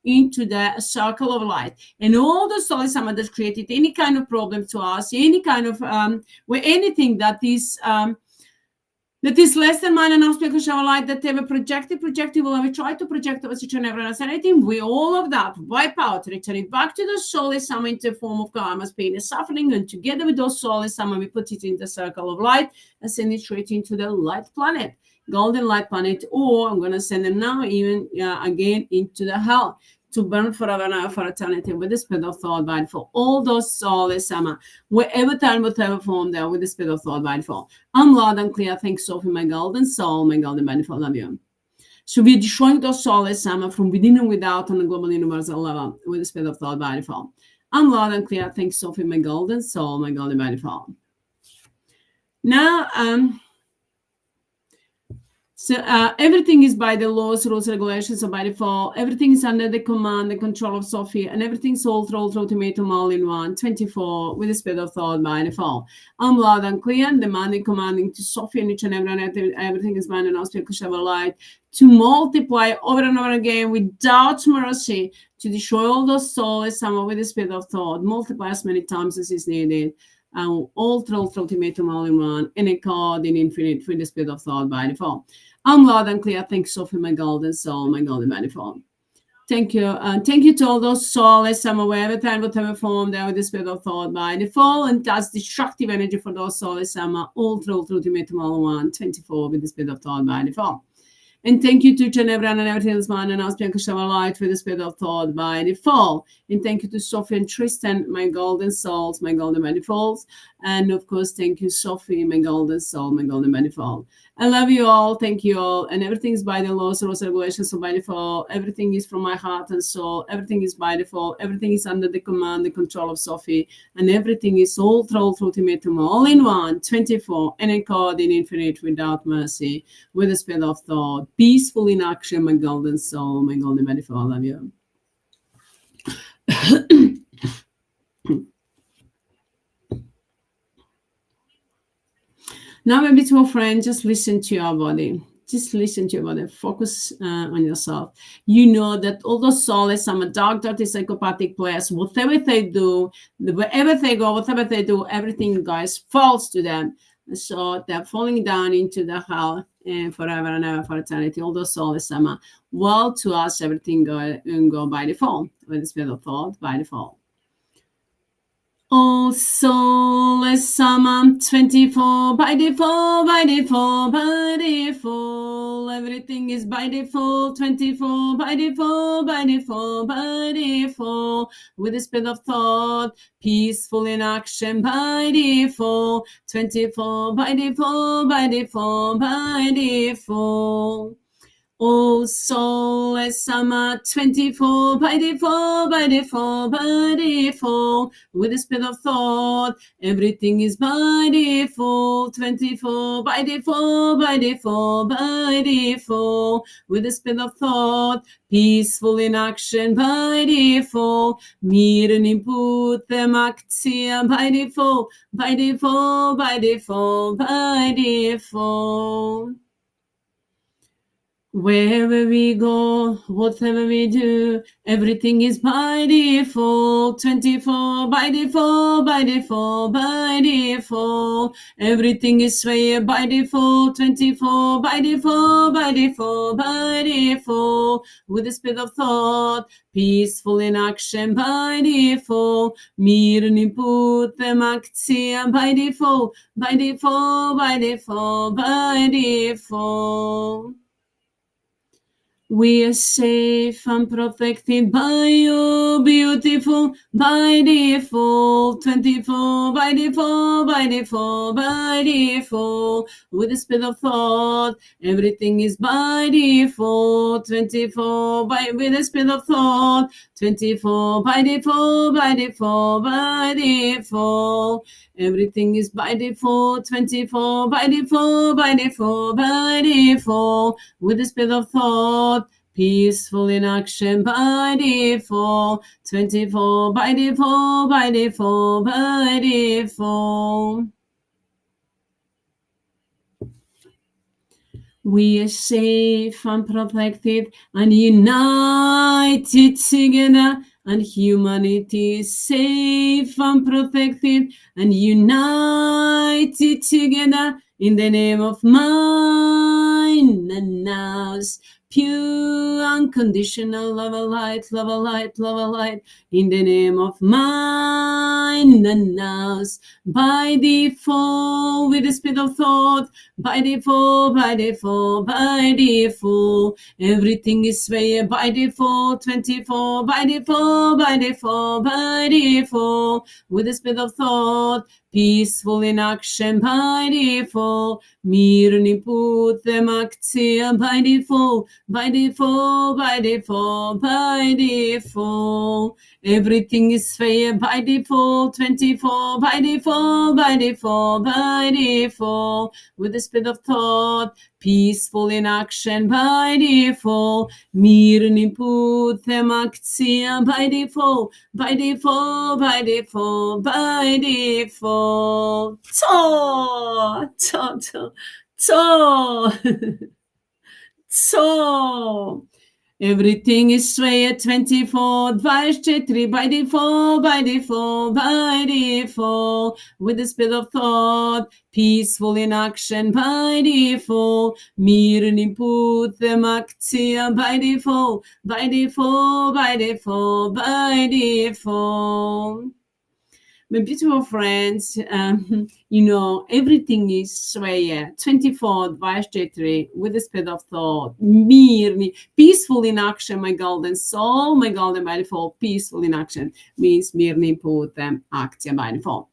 into the circle of light, and all the souls that created any kind of problem to us, any kind of anything that is less than mine and aspect of our light that ever projected, will ever try to project over each and every anything. We all of that wipe out, return it back to the souls into the form of karma's pain and suffering, and together with those souls we put it in the circle of light and send it straight into the light planet. Golden light planet, or I'm going to send them now even again into the hell to burn forever and ever for eternity with the spirit of thought by default. All those souls, wherever time, whatever form they are with the spirit of thought by default. I'm loud and clear. Thanks, Sophie, my golden soul, my golden by default. Love you. So we're destroying those souls from within and without on a global universal level with the spirit of thought by default. I'm loud and clear. Thanks, Sophie, my golden soul, my golden by default. Now, so everything is by the laws, rules, regulations, or by default. Everything is under the command, the control of Sophie, and everything's all through ultimatum all in one, 24, with the spirit of thought by default. I'm loud and clear, demanding, commanding to Sophie and each and everything is mine and I'll speak of light to multiply over and over again without mercy to destroy all those souls, with the spirit of thought, multiply as many times as is needed. All through ultimatum all in one, and a card in infinite with the spirit of thought by default. I'm loud and clear. Thanks, Sophie, my golden soul, my golden by default. Thank you. Thank you to all those souls, wherever time, whatever form, they are with the spirit of thought by default, and that's destructive energy for those souls, all through ultimatum all in one, 24 with the spirit of thought by default. And thank you to each and everyone and everything else, man, and I'll speak of light with the spirit of thought by default. And thank you to Sophie and Tristan, my golden souls, my golden by default. And of course, thank you, Sophie, my golden soul, my golden by default. I love you all. Thank you all. And everything is by the laws, rules, regulations, so by default. Everything is from my heart and soul. Everything is by default. Everything is under the command, the control of Sophie. And everything is all through ultimatum, all in one, 24, and encoded in infinite without mercy, with the spirit of thought. Peaceful in action, my golden soul, my golden by default. I love you. Now, my beautiful friend, just listen to your body. Just listen to your body. Focus on yourself. You know that all those souls, some dark, dirty, psychopathic players, whatever they do, wherever they go, whatever they do, everything, guys, falls to them. So they're falling down into the hell forever and ever for eternity. All those souls, well, to us, everything go by default, with the spirit of thought by default. Oh, soulless 24 by default, by default, by default. Everything is by default, 24 by default, by default, by default. With the spirit of thought, peaceful in action by default, 24 by default, by default, by default. Oh, soulless 24 by default, by default, by default. With the spirit of thought, everything is by default, 24 by default, by default, by default. With the spirit of thought, peaceful in action by default. Miren input them aktia by default, by default, by default, by default. Wherever we go, whatever we do, everything is by default, 24 by default, by default, by default. Everything is swayed by default, 24 by default, by default, by default. With the spirit of thought, peaceful in action by default. Miren input them aktia by default, by default, by default, by default. We are safe and protected by you, beautiful, by default, 24, by default, by default, by default. With the speed of thought, everything is by default, 24, with the speed of thought, 24, by default, by default, by default. Everything is by default, 24, by default, by default, by default. With the speed of thought, peaceful in action by default, 24 by default, by default, by default. We are safe and protected and united together, and humanity is safe and protected and united together in the name of mine and now's pure unconditional love of light, love of light, love of light, in the name of mine and now's by default, with the speed of thought, by default, by default, by default. Everything is way by default, 24, by default, by default, by default. With the speed of thought, peaceful in action by default. Mirni putem akcija by default, by default, by default, by default. Everything is fair by default, 24, by default, by default, by default. With the speed of thought, peaceful in action by default. Mirni putem akcija by default, by default, by default, by default. So everything is way 24, 24 by default, by default, by default. With the speed of thought, peaceful in action by default. Mirni putem akcija by default, by default, by default, by default. My beautiful friends, everything is swaya, 24, 24 with the speed of thought, mirni, peaceful in action, my golden soul, my golden by default, peaceful in action means mirni putem akcija by default.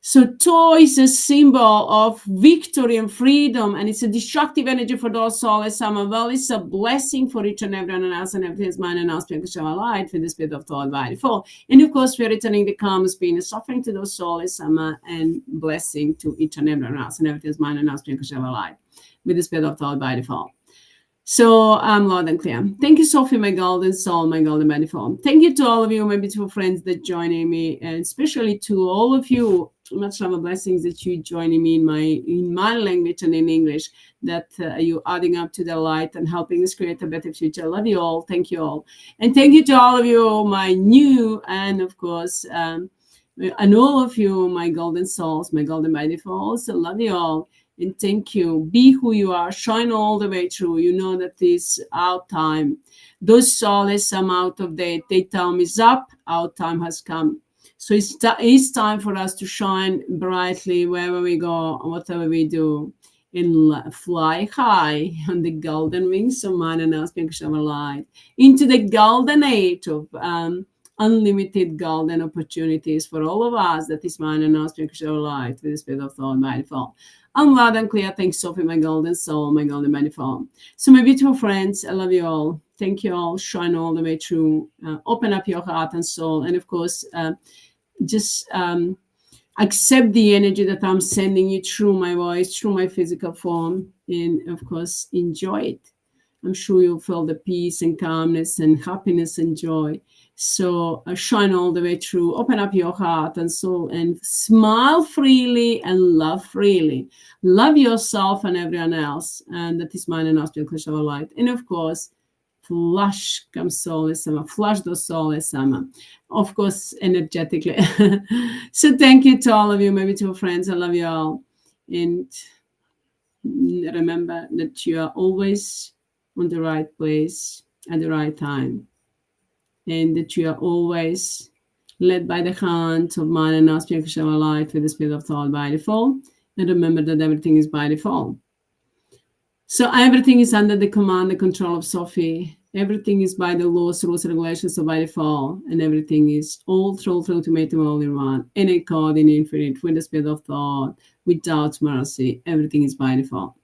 So to is a symbol of victory and freedom, and it's a destructive energy for those souls. Well, it's a blessing for each and everyone else, and everything is mine and us, because of light for the spirit of thought by default. And of course, we're returning the calm, pain, and suffering to those souls, and blessing to each and everyone else, and everything is mine and us, because of light with the spirit of thought by default. So I'm loud and clear. Thank you, Sophie, my golden soul, my golden by default. Thank you to all of you, my beautiful friends that joining me, and especially to all of you. Much love and blessings that you joining me in my language and in English, that you adding up to the light and helping us create a better future. I love you all. Thank you all. And thank you to all of you, my new, and of course, and all of you, my golden souls, my golden by default. So love you all. And thank you. Be who you are. Shine all the way through. You know that this our time. Those souls are out of date. Their time is up. Our time has come. So it's time for us to shine brightly wherever we go, whatever we do, and fly high on the golden wings of mine and us, because of light, into the golden age of unlimited golden opportunities for all of us. That is mine and us, because of light, with the spirit of thought by default. I'm loud and clear. Thanks, Sophie, my golden soul, my golden by default. So my beautiful friends, I love you all. Thank you all. Shine all the way through. Open up your heart and soul. And of course, just accept the energy that I'm sending you through my voice, through my physical form, and of course, enjoy it. I'm sure you'll feel the peace and calmness and happiness and joy. So shine all the way through. Open up your heart and soul and smile freely and love freely. Love yourself and everyone else. And that is mine and us, of light. And of course, flush comes soulless summer, flush those soulless summer, of course, energetically. So thank you to all of you, my beautiful friends. I love you all. And remember that you are always on the right place at the right time. And that you are always led by the hand of mine and us, because of light with the spirit of thought by default. And remember that everything is by default. So everything is under the command and control of Sophie. Everything is by the laws, rules, regulations of by default, and everything is all through ultimatum all in one, in a code, in infinite, with the speed of thought, without mercy. Everything is by default.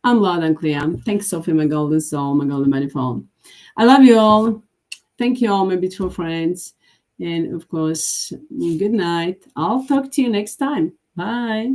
I'm loud and clear. Thanks, Sophie, my golden soul, my golden by default. I love you all. Thank you all, my beautiful friends. And of course, good night. I'll talk to you next time. Bye.